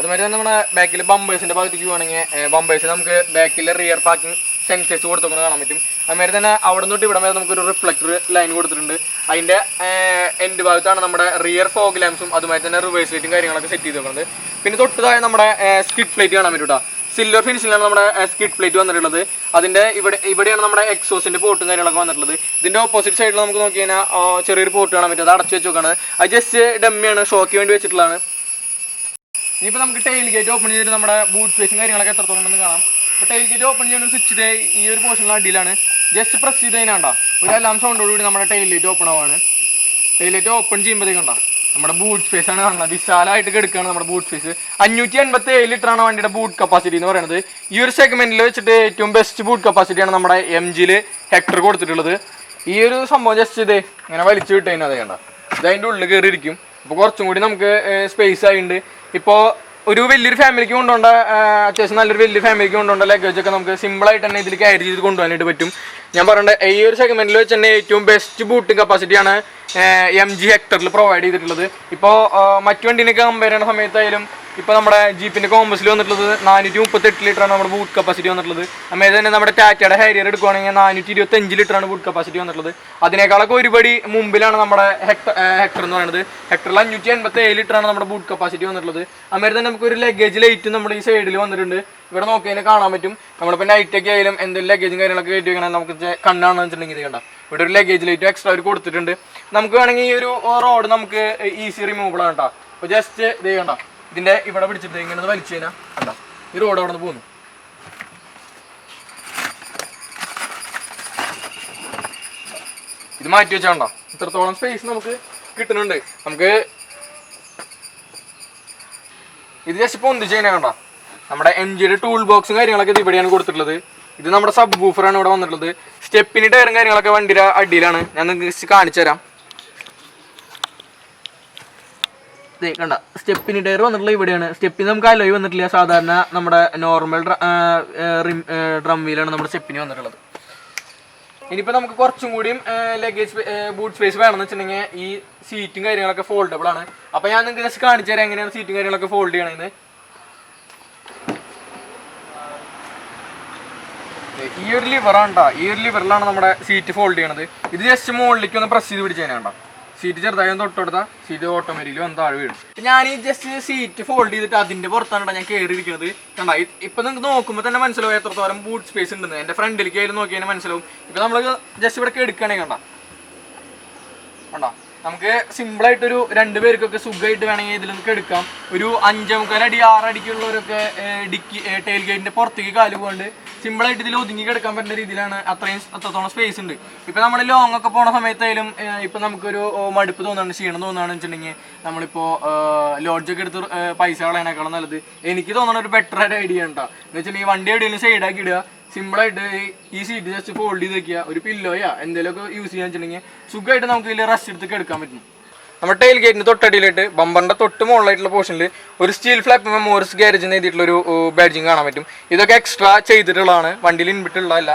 അതുമാതിരി തന്നെ നമ്മുടെ ബാക്കിൽ ബമ്പേഴ്സിൻ്റെ ഭാഗത്തേക്ക് പോകുകയാണെങ്കിൽ ബമ്പേഴ്സ് നമുക്ക് ബാക്കിൽ റിയർ പാർക്കിംഗ് സെൻസേഴ്സ് കൊടുത്തോണ്ട് കാണാൻ പറ്റും. അതുമാതിരി തന്നെ അവിടെ തൊട്ട് ഇവിടെ വരെ നമുക്കൊരു റിഫ്ലക്ടർ ലൈൻ കൊടുത്തിട്ടുണ്ട്. അതിൻ്റെ എൻഡ് ഭാഗത്താണ് നമ്മുടെ റിയർ ഫോഗ് ലാംപ്സും അതുമാതിരി തന്നെ റിവേഴ്സ് ലൈറ്റും കാര്യങ്ങളൊക്കെ സെറ്റ് ചെയ്ത് വെക്കുന്നത്. പിന്നെ തൊട്ട് താഴെ നമ്മുടെ സ്കിഡ് പ്ലേറ്റ് കാണാൻ പറ്റും കേട്ടോ. സിൽവർ ഫിനിഷിലാണ് നമ്മുടെ സ്കിഡ് പ്ലേറ്റ് വന്നിട്ടുള്ളത്. അതിൻ്റെ ഇവിടെയാണ് നമ്മുടെ എക്സോസിൻ്റെ പോർട്ടും കാര്യങ്ങളൊക്കെ വന്നിട്ടുള്ളത്. ഇതിൻ്റെ ഓപ്പോസിറ്റ് സൈഡിൽ നമുക്ക് നോക്കി കഴിഞ്ഞാൽ ചെറിയൊരു പോർട്ട് കാണാൻ പറ്റും. അത് അടച്ചു വെച്ച് നോക്കുകയാണ്. അത് ജസ്റ്റ് ഡമ്മിയാണ്, ഷോയ്ക്ക് വേണ്ടി വെച്ചിട്ടുള്ളതാണ്. ഇനിയിപ്പോൾ നമുക്ക് ടെയിൽ ഗേറ്റ് ഓപ്പൺ ചെയ്തിട്ട് നമ്മുടെ ബൂട്ട് സ്പേസും കാര്യങ്ങളൊക്കെ എത്രത്തോളം ഉണ്ടെന്ന് കാണാം. അപ്പോൾ ടെയിൽ ഗേറ്റ് ഓപ്പൺ ചെയ്യുന്ന ഒരു സ്വിച്ച് ഈ ഒരു പോർഷനിൽ അടിയിലാണ്. ജസ്റ്റ് പ്രസ് ചെയ്ത് കഴിഞ്ഞാൽ ഒരു അലാം സൗണ്ടോടുകൂടി നമ്മുടെ ടെയിൽ ലൈറ്റ് ഓപ്പൺ ആവുകയാണ്. ടെയിൽ ലൈറ്റ് ഓപ്പൺ ചെയ്യുമ്പോഴത്തേക്കും നമ്മുടെ ബൂട്ട് സ്പേസ് ആണ് കാണുന്നത്. വിശാലമായിട്ട് കിടക്കുകയാണ് നമ്മുടെ ബൂട്ട് സ്പേസ്. 587 ലിറ്ററാണ് വണ്ടിയുടെ ബൂട്ട് കപ്പാസിറ്റി എന്ന് പറയുന്നത്. ഈ ഒരു സെഗ്മെന്റിൽ വെച്ചിട്ട് ഏറ്റവും ബെസ്റ്റ് ബൂട്ട് കപ്പാസിറ്റിയാണ് നമ്മുടെ MGയിൽ ഹെക്ടർ കൊടുത്തിട്ടുള്ളത്. ഈ ഒരു സംഭവം ജസ്റ്റ് ഇത് ഇങ്ങനെ വലിച്ചു വിട്ട് കഴിഞ്ഞാൽ കണ്ട ഇത് അതിൻ്റെ ഉള്ളിൽ കയറിയിരിക്കും. അപ്പോൾ കുറച്ചും കൂടി നമുക്ക് സ്പേസ് ആയിട്ടുണ്ട്. ഇപ്പോൾ ഒരു വലിയൊരു ഫാമിലിക്ക് കൊണ്ടുപോകേണ്ട അത്യാവശ്യം നല്ലൊരു വലിയ ഫാമിലിക്ക് കൊണ്ടുപോകേണ്ട ലഗേജ് ഒക്കെ നമുക്ക് സിമ്പിളായിട്ട് തന്നെ ഇതിൽ ക്യാരി ചെയ്ത് കൊണ്ടുപോകാനായിട്ട് പറ്റും. ഞാൻ പറയേണ്ട ഈ ഒരു സെഗ്മെന്റിൽ വെച്ച് തന്നെ ഏറ്റവും ബെസ്റ്റ് ബൂട്ടിംഗ് കപ്പാസിറ്റിയാണ് MG ഹെക്ടറിൽ പ്രൊവൈഡ് ചെയ്തിട്ടുള്ളത്. ഇപ്പോൾ മറ്റു വണ്ടീനൊക്കെ കമ്പയർ ചെയ്യുന്ന സമയത്തായാലും ഇപ്പോൾ നമ്മുടെ ജീപ്പിൻ്റെ കോമ്പസിൽ വന്നിട്ടുള്ളത് 438 ലിറ്ററാണ് നമ്മുടെ ബൂട്ട് കപ്പാസിറ്റി വന്നിട്ടുള്ളത്. അതുപോലെ തന്നെ നമ്മുടെ ടാറ്റയുടെ ഹാരിയർ എടുക്കുകയാണെങ്കിൽ 425 ലിറ്ററാണ് ബൂട്ട് കപ്പാസിറ്റി വന്നിട്ടുള്ളത്. അതിനേക്കാളൊക്കെ ഒരുപടി മുമ്പിലാണ് നമ്മുടെ ഹെക്ടർ എന്ന് പറയുന്നത്. ഹെക്ടറിൽ 587 ലിറ്ററാണ് നമ്മുടെ ബൂട്ട് കപ്പാസിറ്റി വന്നിട്ടുള്ളത്. അതുപോലെ തന്നെ നമുക്കൊരു ലഗേജ് ലൈറ്റ് നമ്മുടെ ഈ സൈഡിൽ വന്നിട്ടുണ്ട്. ഇവിടെ നോക്കിയതിനെ കാണാൻ പറ്റും. നമ്മളിപ്പോൾ നൈറ്റൊക്കെ ആയാലും എന്തെങ്കിലും ലഗേജും കാര്യങ്ങളൊക്കെ കയറ്റി വെക്കണം നമുക്ക് കണ്ണാണെന്ന് വെച്ചിട്ടുണ്ടെങ്കിൽ ഇത് കണ്ട ഇവിടെ ഒരു ലഗേജ് ലൈറ്റ് എക്സ്ട്രാ ഒരു കൊടുത്തിട്ടുണ്ട്. നമുക്ക് വേണമെങ്കിൽ ഈ ഒരു റോഡ് നമുക്ക് ഈസി റിമൂവബിൾ ആണ് കേട്ടോ. അപ്പോൾ ജസ്റ്റ് ഇത് കണ്ട ഇതിൻ്റെ ഇവിടെ പിടിച്ചിട്ട് ഇങ്ങനെ വലിച്ചു കഴിഞ്ഞാൽ കണ്ട ഈ റോഡ് അവിടെ നിന്ന് പോകുന്നു. ഇത് മാറ്റി വെച്ചാൽ കണ്ടോ ഇത്രത്തോളം സ്പേസ് നമുക്ക് കിട്ടുന്നുണ്ട്. നമുക്ക് ഇത് ജസ്റ്റ് പൊന്തിച്ച് കഴിഞ്ഞാൽ കണ്ടോ നമ്മുടെ MGയുടെ ടൂൾ ബോക്സും കാര്യങ്ങളൊക്കെ ഇത് ഇവിടെയാണ് കൊടുത്തിട്ടുള്ളത്. ഇത് നമ്മുടെ സബ് ബൂഫറാണ് ഇവിടെ വന്നിട്ടുള്ളത്. സ്റ്റെപ്പിന് ടയറും കാര്യങ്ങളൊക്കെ വണ്ടിയുടെ അടിയിലാണ്. ഞാൻ നിങ്ങൾക്ക് കാണിച്ചു തരാം. കണ്ട സ്റ്റെപ്പിന് ടയർ വന്നിട്ടുള്ള ഇവിടെയാണ്. സ്റ്റെപ്പിന് നമുക്ക് അലോയ് വന്നിട്ടില്ല. സാധാരണ നമ്മുടെ നോർമൽ ഡ്രം വീലാണ് നമ്മുടെ സ്റ്റെപ്പിന് വന്നിട്ടുള്ളത്. ഇനിയിപ്പോൾ നമുക്ക് കുറച്ചും കൂടിയും ലഗേജ് ബൂട്ട് സ്പേസ് വേണമെന്ന് വെച്ചിട്ടുണ്ടെങ്കിൽ ഈ സീറ്റും കാര്യങ്ങളൊക്കെ ഫോൾഡബിൾ ആണ്. അപ്പോൾ ഞാൻ നിങ്ങൾക്ക് ജസ്റ്റ് കാണിച്ചു തരാം എങ്ങനെയാണ് സീറ്റും കാര്യങ്ങളൊക്കെ ഫോൾഡ് ചെയ്യണമെന്ന്. ഈ ഒരു ലിവറാണ് കേട്ടോ. ഈ ഒരു ലിവറിലാണ് നമ്മുടെ സീറ്റ് ഫോൾഡ് ചെയ്യണത്. ഇത് ജസ്റ്റ് മുകളിലേക്ക് ഒന്ന് പ്രസ് ചെയ്ത് പിടിച്ച് കഴിഞ്ഞാൽ സീറ്റ് ചെറുതായി ഒന്ന് തൊട്ടെടുത്താൽ സീറ്റ് ഓട്ടോമാറ്റിക്കലി വന്ന് താഴെ വീഴും. ഞാൻ ഈ ജസ്റ്റ് സീറ്റ് ഫോൾഡ് ചെയ്തിട്ട് അതിൻ്റെ പുറത്താണ് ഞാൻ കയറിയിരിക്കുന്നത്. കണ്ടാ ഇപ്പം നിങ്ങൾക്ക് നോക്കുമ്പോൾ തന്നെ മനസ്സിലാവും എത്രത്തോളം ബൂട്ട് സ്പേസ് ഉണ്ടെന്ന്. എൻ്റെ ഫ്രണ്ടിലേക്ക് ആയാലും നോക്കിയാൽ മനസ്സിലാവും. ഇപ്പം നമ്മൾ ജസ്റ്റ് ഇവിടെ എടുക്കുകയാണെങ്കിൽ കണ്ടാ നമുക്ക് സിമ്പിളായിട്ടൊരു 2 പേർക്കൊക്കെ സുഖമായിട്ട് വേണമെങ്കിൽ ഇതിൽ നമുക്ക് എടുക്കാം. ഒരു 5.25 അടി 6 അടിക്കുള്ളവരൊക്കെ ടെയിൽ ഗേറ്റിൻ്റെ പുറത്തേക്ക് കാല് പോകാണ്ട് സിമ്പിളായിട്ട് ഇതിൽ ഒതുങ്ങി കിടക്കാൻ പറ്റുന്ന രീതിയിലാണ്. അത്രത്തോളം സ്പേസ് ഉണ്ട്. ഇപ്പം നമ്മൾ ലോങ് ഒക്കെ പോണ സമയത്തായാലും ഇപ്പം നമുക്കൊരു മടുപ്പ് തോന്നുകയാണ്, ക്ഷീണം തോന്നുകയാണെന്ന് വെച്ചിട്ടുണ്ടെങ്കിൽ നമ്മളിപ്പോൾ ലോഡ്ജൊക്കെ എടുത്ത് പൈസ കളയാനേക്കാളും നല്ലത് എനിക്ക് തോന്നുന്ന ഒരു ബെറ്റർ ആയിട്ട് ഐഡിയ ഉണ്ടോ എന്ന് വെച്ചിട്ടുണ്ടെങ്കിൽ വണ്ടി എവിടെയെങ്കിലും സൈഡാക്കി ഇടുക. സിമ്പിളായിട്ട് ഈ സീറ്റ് ജസ്റ്റ് ഫോൾഡ് ചെയ്ത് വെക്കുക. ഒരു പില്ലോയാ എന്തെങ്കിലുമൊക്കെ യൂസ് ചെയ്യാന്ന് വെച്ചിട്ടുണ്ടെങ്കിൽ സുഖമായിട്ട് നമുക്ക് ഇതിൽ റെസ്റ്റ് എടുത്ത് എടുക്കാൻ പറ്റും. നമ്മുടെ ടെയിൽ ഗേറ്റിന് തൊട്ടടിയിലായിട്ട് ബമ്പറിൻ്റെ തൊട്ട് മുകളിലായിട്ടുള്ള പോർഷനിൽ ഒരു സ്റ്റീൽ ഫ്ലാപ്പ് മോറിസ് ഗാരേജ് എന്ന് എഴുതിയിട്ടുള്ളൊരു ബാഡ്ജിങ് കാണാൻ പറ്റും. ഇതൊക്കെ എക്സ്ട്രാ ചെയ്തിട്ടുള്ളതാണ്, വണ്ടിയിൽ ഇൻബിട്ടുള്ളതല്ല.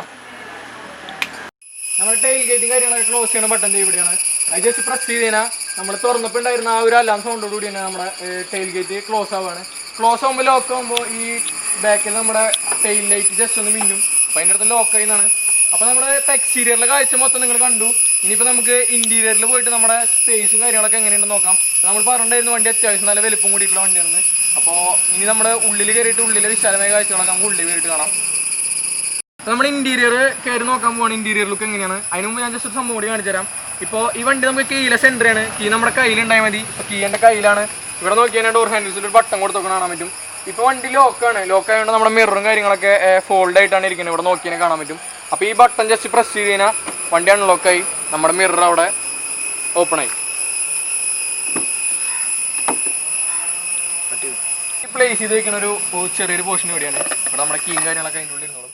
നമ്മുടെ ടെയിൽ ഗേറ്റും കാര്യങ്ങളൊക്കെ ക്ലോസ് ചെയ്യണ ബട്ടൺ ഇവിടെയാണ്. അത് ജസ്റ്റ് പ്രസ് ചെയ്ത് കഴിഞ്ഞാൽ നമ്മൾ തുറന്നപ്പോൾ ഉണ്ടായിരുന്ന ആ ഒരു അലാം സൗണ്ടോട് കൂടി തന്നെ നമ്മുടെ ടെയിൽ ഗേറ്റ് ക്ലോസ് ആവുകയാണ്. ക്ലോസ് ആകുമ്പോൾ ലോക്ക് ആകുമ്പോൾ ഈ ബാക്കിൽ നമ്മുടെ ടെയിൽ ലൈറ്റ് ജസ്റ്റ് ഒന്ന് മിന്നും. അപ്പോൾ അതിൻ്റെ അടുത്ത് ലോക്ക് ആയിരുന്നാണ്. അപ്പോൾ നമ്മുടെ എക്സ്റ്റീരിയറിലെ കാഴ്ച മൊത്തം നിങ്ങൾ കണ്ടു. ഇനിയിപ്പോൾ നമുക്ക് ഇൻറ്റീരിയറിൽ പോയിട്ട് നമ്മുടെ സ്പേസും കാര്യങ്ങളൊക്കെ എങ്ങനെയുണ്ടെന്ന് നോക്കാം. നമ്മൾ പറഞ്ഞിട്ടുണ്ടായിരുന്നു വണ്ടി അത്യാവശ്യം നല്ല വലുപ്പം കൂടിയിട്ടുള്ള വണ്ടിയാണെന്ന്. അപ്പോൾ ഇനി നമ്മുടെ ഉള്ളിൽ കയറിയിട്ട് ഉള്ളിലെ വിശാലമായ കാഴ്ചകളൊക്കെ നമുക്ക് ഉള്ളിൽ കയറിയിട്ട് കാണാം. നമ്മൾ ഇന്റീരിയർ കയറി നോക്കാൻ പോവാണ്. ഇന്റീരിയർ ലുക്ക് എങ്ങനെയാണ് അതിന് മുമ്പ് ഞാൻ ജസ്റ്റ് ഒരു സംഭവം കൂടി കാണിച്ചു തരാം. ഇപ്പോൾ ഈ വണ്ടി നമുക്ക് കീയിലെ സെൻറ്ററാണ്. കീ നമ്മുടെ കയ്യിലുണ്ടായാൽ മതി. ഇപ്പോൾ കീ എൻ്റെ കയ്യിലാണ്. ഇവിടെ നോക്കിയാൽ ഡോർ ഹാൻഡിൽസിൽ ഒരു ബട്ടൺ കൊടുത്തൊക്കെ കാണാൻ പറ്റും. ഇപ്പോൾ വണ്ടി ലോക്കാണ്. ലോക്കായതുകൊണ്ട് നമ്മുടെ മിററും കാര്യങ്ങളൊക്കെ ഫോൾഡ് ആയിട്ടാണ് ഇരിക്കുന്നത്. ഇവിടെ നോക്കിയാൽ കാണാൻ പറ്റും. അപ്പോൾ ഈ ബട്ടൺ ജസ്റ്റ് പ്രസ് ചെയ്ത് കഴിഞ്ഞാൽ വണ്ടി അൺലോക്കായി നമ്മുടെ മിറർ അവിടെ ഓപ്പണായി. പ്ലേസ് ചെയ്ത് വെക്കുന്ന ഒരു ചെറിയൊരു പോർഷൻ ഇവിടെയാണ്. ഇവിടെ നമ്മുടെ കീയും കാര്യങ്ങളൊക്കെ അതിൻ്റെ ഉള്ളിൽ ഇരുന്നോളും.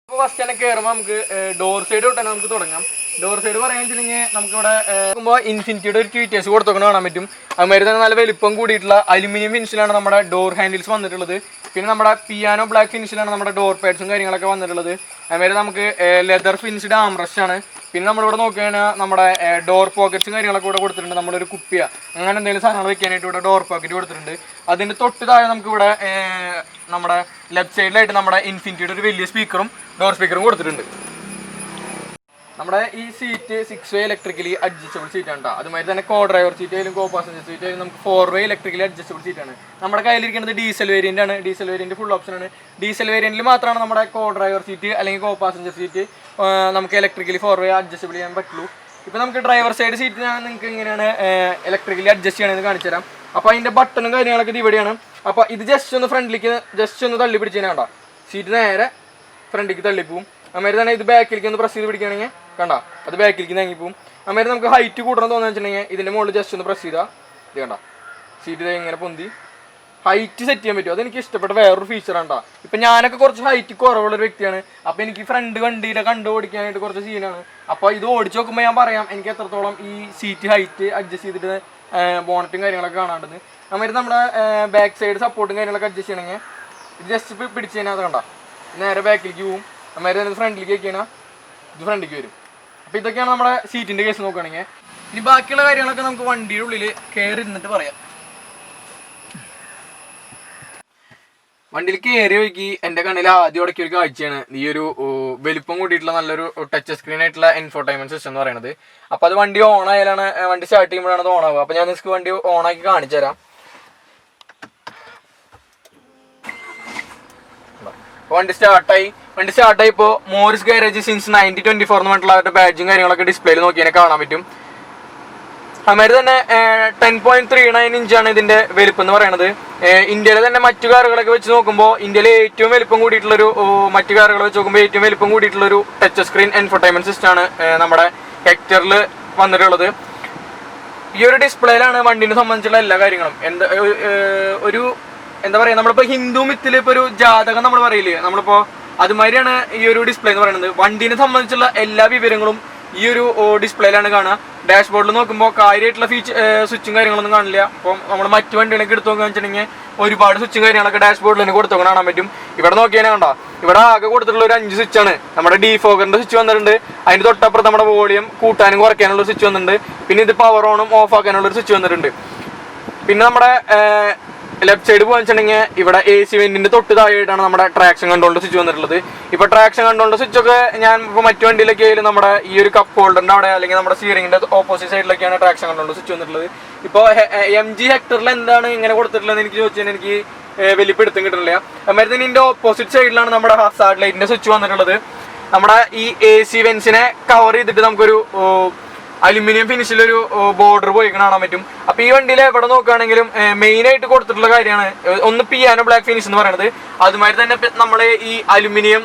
ഇപ്പോൾ ഫസ്റ്റ് തന്നെ കയറുമ്പോൾ നമുക്ക് ഡോർ സൈഡ് തൊട്ട് തന്നെ നമുക്ക് തുടങ്ങാം. ഡോർ സൈഡ് പറയാന്ന് വെച്ചിട്ടുണ്ടെങ്കിൽ നമുക്കിവിടെ നോക്കുമ്പോൾ ഇൻഫിനിറ്റിയുടെ ഒരു ട്വീറ്റേഴ്സ് കൊടുത്തൊക്കെ കാണാൻ പറ്റും. അതുമാതിരി തന്നെ നല്ല വലിപ്പം കൂടിയിട്ടുള്ള അലുമിനിയം ഫിനിഷിലാണ് നമ്മുടെ ഡോർ ഹാൻഡിൽസ് വന്നിട്ടുള്ളത്. പിന്നെ നമ്മുടെ പിയാനോ ബ്ലാക്ക് ഫിനിഷിലാണ് നമ്മുടെ ഡോർ പാഡ്സും കാര്യങ്ങളൊക്കെ വന്നിട്ടുള്ളത്. അതുമാതിരി നമുക്ക് ലെതർ ഫിനിഷ്ഡ് ആംറസ്റ്റ് ആണ്. പിന്നെ നമ്മളിവിടെ നോക്കുകയാണെങ്കിൽ നമ്മുടെ ഡോർ പോക്കറ്റ്സും കാര്യങ്ങളൊക്കെ ഇവിടെ കൊടുത്തിട്ടുണ്ട്. നമ്മളൊരു കുപ്പിയ അങ്ങനെ എന്തെങ്കിലും സാധനങ്ങൾ വെക്കാനായിട്ട് ഇവിടെ ഡോർ പോക്കറ്റ് കൊടുത്തിട്ടുണ്ട്. അതിൻ്റെ തൊട്ട് താഴെ നമുക്കിവിടെ നമ്മുടെ ലെഫ്റ്റ് സൈഡിലായിട്ട് നമ്മുടെ ഇൻഫിനിറ്റിയുടെ ഒരു വലിയ സ്പീക്കറും ഡോർ സ്പീക്കറും കൊടുത്തിട്ടുണ്ട്. നമ്മുടെ ഈ സീറ്റ് 6 വേ ഇലക്ട്രിക്കലി അഡ്ജസ്റ്റബിൾ സീറ്റാണ് കേട്ടോ. അതുമാതിരി തന്നെ കോ ഡ്രൈവർ സീറ്റ് ആയാലും കോ പാസഞ്ചർ സീറ്റ് ആയാലും നമുക്ക് 4 വേ ഇലക്ട്രിക്കലി അഡ്ജസ്റ്റബിൾ സീറ്റാണ്. നമ്മുടെ കയ്യിലിരിക്കുന്നത് ഡീസൽ വേരിയൻ്റ് ആണ്. ഡീസൽ വേരിയൻറ്റ് ഫുൾ ഓപ്ഷനാണ്. ഡീസൽ വേരിയൻറ്റിൽ മാത്രമാണ് നമ്മുടെ കോ ഡ്രൈവർ സീറ്റ് അല്ലെങ്കിൽ കോ പാസഞ്ചർ സീറ്റ് നമുക്ക് ഇലക്ട്രിക്കലി 4 വേ അഡ്ജസ്റ്റബിൾ ചെയ്യാൻ പറ്റുള്ളൂ. ഇപ്പോൾ നമുക്ക് ഡ്രൈവർ സൈഡ് സീറ്റ് ഞാൻ നിങ്ങൾക്ക് എങ്ങനെയാണ് ഇലക്ട്രിക്കലി അഡ്ജസ്റ്റ് ചെയ്യണമെന്ന് കാണിച്ചു തരാം. അപ്പോൾ അതിൻ്റെ ബട്ടണും കാര്യങ്ങളൊക്കെ ഇത് ഇവിടെയാണ്. അപ്പോൾ ഇത് ജസ്റ്റ് ഒന്ന് ഫ്രണ്ടിലേക്ക് ജസ്റ്റ് ഒന്ന് തള്ളി പിടിച്ച് കഴിഞ്ഞാൽ കണ്ടോ സീറ്റ് നേരെ ഫ്രണ്ടിലേക്ക് തള്ളിപ്പോവും. അതുമാതിരി തന്നെ ഇത് ബാക്കിലേക്ക് ഒന്ന് പ്രസ് ചെയ്ത് പിടിക്കുകയാണെങ്കിൽ കണ്ടോ അത് ബാക്കിലേക്ക് നീങ്ങിപ്പോവും. അതുമാതിരി നമുക്ക് ഹൈറ്റ് കൂട്ടണം തോന്നുന്നു വെച്ചിട്ടുണ്ടെങ്കിൽ ഇതിൻ്റെ മുകളിൽ ജസ്റ്റ് ഒന്ന് പ്രസ് ചെയ്താൽ ഇത് കണ്ടോ സീറ്റ് ഇങ്ങനെ പൊന്തി ഹൈറ്റ് സെറ്റ് ചെയ്യാൻ പറ്റും. അതെനിക്ക് ഇഷ്ടപ്പെട്ട വേറൊരു ഫീച്ചറാണ് കേട്ടോ. ഇപ്പം ഞാനൊക്കെ കുറച്ച് ഹൈറ്റ് കുറവുള്ളൊരു വ്യക്തിയാണ്. അപ്പോൾ എനിക്ക് ഫ്രണ്ട് വണ്ടിയുടെ കണ്ടു ഓടിക്കാനായിട്ട് കുറച്ച് സീനാണ്. അപ്പോൾ ഇത് ഓടിച്ച് നോക്കുമ്പോൾ ഞാൻ പറയാം എനിക്ക് എത്രത്തോളം ഈ സീറ്റ് ഹൈറ്റ് അഡ്ജസ്റ്റ് ചെയ്തിട്ട് ബോണറ്റും കാര്യങ്ങളൊക്കെ കാണാണ്ടത്. അതുമാതിരി നമ്മുടെ ബാക്ക് സൈഡ് സപ്പോർട്ടും കാര്യങ്ങളൊക്കെ അഡ്ജസ്റ്റ് ചെയ്യണമെങ്കിൽ ഇത് ജസ്റ്റ് പിടിച്ച് കഴിഞ്ഞാൽ അത് കണ്ടോ നേരെ ബാക്കിലേക്ക് പോവും. അതുമാതിരി തന്നെ ഫ്രണ്ടിലേക്ക് വെക്കുകയാണ് ഇത് ഫ്രണ്ടിലേക്ക് വരും. അപ്പോൾ ഇതൊക്കെയാണ് നമ്മുടെ സീറ്റിൻ്റെ കേസ് നോക്കുകയാണെങ്കിൽ. ഇനി ബാക്കിയുള്ള കാര്യങ്ങളൊക്കെ നമുക്ക് വണ്ടിയുടെ ഉള്ളിൽ കയറി ഇരുന്നിട്ട് പറയാം. വണ്ടിയിൽ കയറി വയ്ക്കി എൻ്റെ കണ്ണിൽ ആദ്യം ഉടക്കിയ ഒരു കാഴ്ചയാണ് ഈ ഒരു വലിപ്പം കൂട്ടിയിട്ടുള്ള നല്ലൊരു ടച്ച് സ്ക്രീൻ ആയിട്ടുള്ള ഇൻഫോർടൈൻമെന്റ് സിസ്റ്റം എന്ന് പറയുന്നത്. അപ്പോൾ അത് വണ്ടി ഓൺ ആയാലാണ് വണ്ടി സ്റ്റാർട്ട് ചെയ്യുമ്പോഴാണ് അത് ഓൺ ആവുക. അപ്പോൾ ഞാൻ നിങ്ങൾക്ക് വണ്ടി ഓണാക്കി കാണിച്ചു തരാം. വണ്ടി സ്റ്റാർട്ടായി ഇപ്പോൾ മോറിസ് ഗാരേജ് സിൻസ് 1924 എന്ന് പറഞ്ഞിട്ടുള്ള അവരുടെ ബാഡ്ജും കാര്യങ്ങളൊക്കെ ഡിസ്പ്ലേയിൽ നോക്കിയാൽ കാണാൻ പറ്റും. അതുമാതിരി തന്നെ 10.39 ഇഞ്ചാണ് ഇതിന്റെ വലിപ്പം എന്ന് പറയുന്നത്. ഇന്ത്യയിലെ തന്നെ മറ്റു കാറുകളൊക്കെ വെച്ച് നോക്കുമ്പോൾ ഇന്ത്യയിലെ ഏറ്റവും വലിപ്പം കൂടിയിട്ടുള്ളൊരു മറ്റു കാറുകൾ വെച്ച് നോക്കുമ്പോൾ ഏറ്റവും വലിപ്പം കൂടിയിട്ടുള്ളൊരു ടച്ച് സ്ക്രീൻ എൻഫോർടൈൻമെന്റ് സിസ്റ്റമാണ് നമ്മുടെ ഹെക്ടറിൽ വന്നിട്ടുള്ളത്. ഈ ഒരു ഡിസ്പ്ലേയിലാണ് വണ്ടിനെ സംബന്ധിച്ചുള്ള എല്ലാ കാര്യങ്ങളും. എന്താ പറയുക നമ്മളിപ്പോൾ ഹിന്ദു മിത്തിൽ ഇപ്പോൾ ഒരു ജാതകം നമ്മൾ പറയില്ലേ നമ്മളിപ്പോൾ അതുമാതിരിയാണ് ഈ ഒരു ഡിസ്പ്ലേ എന്ന് പറയുന്നത്. വണ്ടീനെ സംബന്ധിച്ചുള്ള എല്ലാ വിവരങ്ങളും ഈ ഒരു ഡിസ്പ്ലേയിലാണ് കാണുക. ഡാഷ്ബോർഡിൽ നോക്കുമ്പോൾ കാര്യമായിട്ടുള്ള സ്വിച്ചും കാര്യങ്ങളൊന്നും കാണില്ല. അപ്പം നമ്മൾ മറ്റു വണ്ടികളൊക്കെ എടുത്ത് നോക്കുകയെന്ന് വെച്ചിട്ടുണ്ടെങ്കിൽ ഒരുപാട് സ്വിച്ചും കാര്യങ്ങളൊക്കെ ഡാഷ്ബോർഡിൽ തന്നെ കൊടുത്തു കാണാൻ പറ്റും. ഇവിടെ നോക്കിയാൽ കണ്ടോ, ഇവിടെ ആകെ കൊടുത്തിട്ടുള്ള ഒരു 5 സ്വിച്ചാണ്. നമ്മുടെ ഡീഫോഗറിന്റെ സ്വിച്ച് വന്നിട്ടുണ്ട്, അതിന് തൊട്ടപ്പുറത്ത് നമ്മുടെ വോളിയം കൂട്ടാനും കുറയ്ക്കാനുള്ള സ്വിച്ച് വന്നിട്ടുണ്ട്. പിന്നെ ഇത് പവർ ഓണും ഓഫ് ആക്കാനുള്ള ഒരു സ്വിച്ച് വന്നിട്ടുണ്ട്. പിന്നെ നമ്മുടെ ലെഫ്റ്റ് സൈഡ് പോകാൻ വെച്ചിട്ടുണ്ടെങ്കിൽ ഇവിടെ AC വെന്റിന്റെ തൊട്ട് താഴെയായിട്ടാണ് നമ്മുടെ ട്രാക്ഷൻ കൺട്രോളിന്റെ സ്വിച്ച് വന്നിട്ടുള്ളത്. ഇപ്പൊ ട്രാക്ഷൻ കൺട്രോളിന്റെ സ്വിച്ച് ഒക്കെ ഞാൻ ഇപ്പോൾ മറ്റു വണ്ടിയിലൊക്കെ ആയാലും നമ്മുടെ ഈ ഒരു കപ്പ് ഹോൾഡറിന്റെ അവിടെ അല്ലെങ്കിൽ നമ്മുടെ സ്റ്റിയറിംഗിന്റെ ഓപ്പോസിറ്റ് സൈഡിലൊക്കെയാണ് ട്രാക്ഷൻ കൺട്രോളിന്റെ സ്വിച്ച് വന്നിട്ടുള്ളത്. ഇപ്പോൾ MG ഹെക്ടറിൽ എന്താണ് ഇങ്ങനെ കൊടുത്തിട്ടുള്ളത് എനിക്ക് ചോദിച്ചാൽ എനിക്ക് വലിയ പിടുത്തം കിട്ടുന്നില്ല. അതുമാതിരി തന്നെ ഇതിന്റെ ഓപ്പോസിറ്റ് സൈഡിലാണ് നമ്മുടെ ഹസാർഡ് ലൈറ്റിന്റെ സ്വിച്ച് വന്നിട്ടുള്ളത്. നമ്മുടെ ഈ AC വെൻസിനെ കവർ ചെയ്തിട്ട് നമുക്കൊരു അലുമിനിയം ഫിനിഷിലൊരു ബോർഡർ പോയി കാണാൻ പറ്റും. അപ്പൊ ഈ വണ്ടിയിൽ എവിടെ നോക്കുകയാണെങ്കിലും മെയിൻ ആയിട്ട് കൊടുത്തിട്ടുള്ള കാര്യമാണ് ഒന്ന് പിയാനോ ബ്ലാക്ക് ഫിനിഷ് എന്ന് പറയുന്നത്. അതുമാതിരി തന്നെ നമ്മൾ ഈ അലുമിനിയം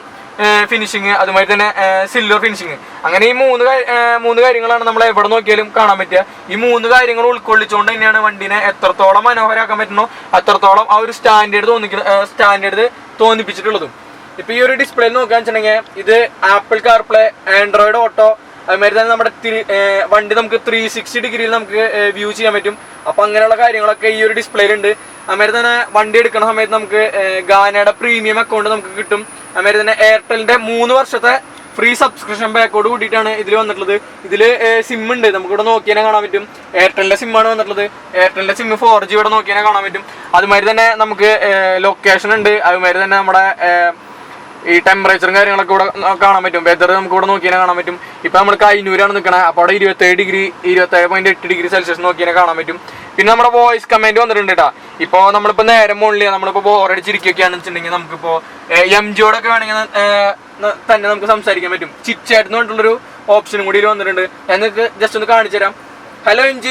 ഫിനിഷിങ്, അതുമാതിരി തന്നെ സിൽവർ ഫിനിഷിങ്, അങ്ങനെ ഈ മൂന്ന് കാര്യങ്ങളാണ് നമ്മൾ എവിടെ നോക്കിയാലും കാണാൻ പറ്റുക. ഈ 3 കാര്യങ്ങൾ ഉൾക്കൊള്ളിച്ചുകൊണ്ട് തന്നെയാണ് വണ്ടിനെ എത്രത്തോളം മനോഹരമാക്കാൻ പറ്റുന്നോ അത്രത്തോളം ആ ഒരു സ്റ്റാൻഡേർഡ് തോന്നിപ്പിച്ചിട്ടുള്ളതും. ഇപ്പൊ ഈ ഒരു ഡിസ്പ്ലേ നോക്കുകയാണെന്ന് വെച്ചിട്ടുണ്ടെങ്കിൽ ഇത് ആപ്പിൾ കാർപ്ലേ, ആൻഡ്രോയിഡ് ഓട്ടോ, അതുമാതിരി തന്നെ നമ്മുടെ വണ്ടി നമുക്ക് 360 ഡിഗ്രിയിൽ നമുക്ക് വ്യൂ ചെയ്യാൻ പറ്റും. അപ്പൊ അങ്ങനെയുള്ള കാര്യങ്ങളൊക്കെ ഈ ഒരു ഡിസ്പ്ലേയിലുണ്ട്. അതുമാതിരി തന്നെ വണ്ടി എടുക്കുന്ന സമയത്ത് നമുക്ക് ഗാനയുടെ പ്രീമിയം അക്കൗണ്ട് നമുക്ക് കിട്ടും. അതുമാതിരി തന്നെ എയർടെലിന്റെ 3 വർഷത്തെ ഫ്രീ സബ്സ്ക്രിപ്ഷൻ പാക്കോട് കൂടിയിട്ടാണ് ഇതിൽ വന്നിട്ടുള്ളത്. ഇതിൽ സിം ഉണ്ട്, നമുക്കിവിടെ നോക്കിയാൽ കാണാൻ പറ്റും. എയർടെലിന്റെ സിമ്മാണ് വന്നിട്ടുള്ളത്. എയർടെലിന്റെ സിം 4G ഇവിടെ നോക്കിയാൽ കാണാൻ പറ്റും. അതുമാതിരി തന്നെ നമുക്ക് ലൊക്കേഷൻ ഉണ്ട്. അതുമാതിരി തന്നെ നമ്മുടെ ഈ ടെമ്പറേച്ചറും കാര്യങ്ങളൊക്കെ ഇവിടെ കാണാൻ പറ്റും. വെതർ നമുക്ക് ഇവിടെ നോക്കിയാൽ കാണാൻ പറ്റും. ഇപ്പൊ നമ്മൾ കൈനൂരാണ് നിൽക്കണത്, അപ്പോൾ അവിടെ 27.8 ഡിഗ്രി സെൽഷ്യസ് നോക്കിയാൽ കാണാൻ പറ്റും. പിന്നെ നമ്മുടെ വോയിസ് കമന്റ് വന്നിട്ടുണ്ട് കേട്ടോ. ഇപ്പോൾ നമ്മളിപ്പോൾ നേരെ മുകളിൽ നമ്മളിപ്പോൾ ബോറടിച്ചിരിക്കുകയാണെന്ന് വെച്ചിട്ടുണ്ടെങ്കിൽ നമുക്കിപ്പോൾ MGയോടൊക്കെ വേണമെങ്കിൽ തന്നെ നമുക്ക് സംസാരിക്കാൻ പറ്റും. ചിറ്റ് എന്ന് പറഞ്ഞിട്ടുള്ളൊരു ഓപ്ഷനും കൂടി വന്നിട്ടുണ്ട്. ഞാൻ നിങ്ങൾക്ക് ജസ്റ്റ് ഒന്ന് കാണിച്ചു തരാം. Hello MG,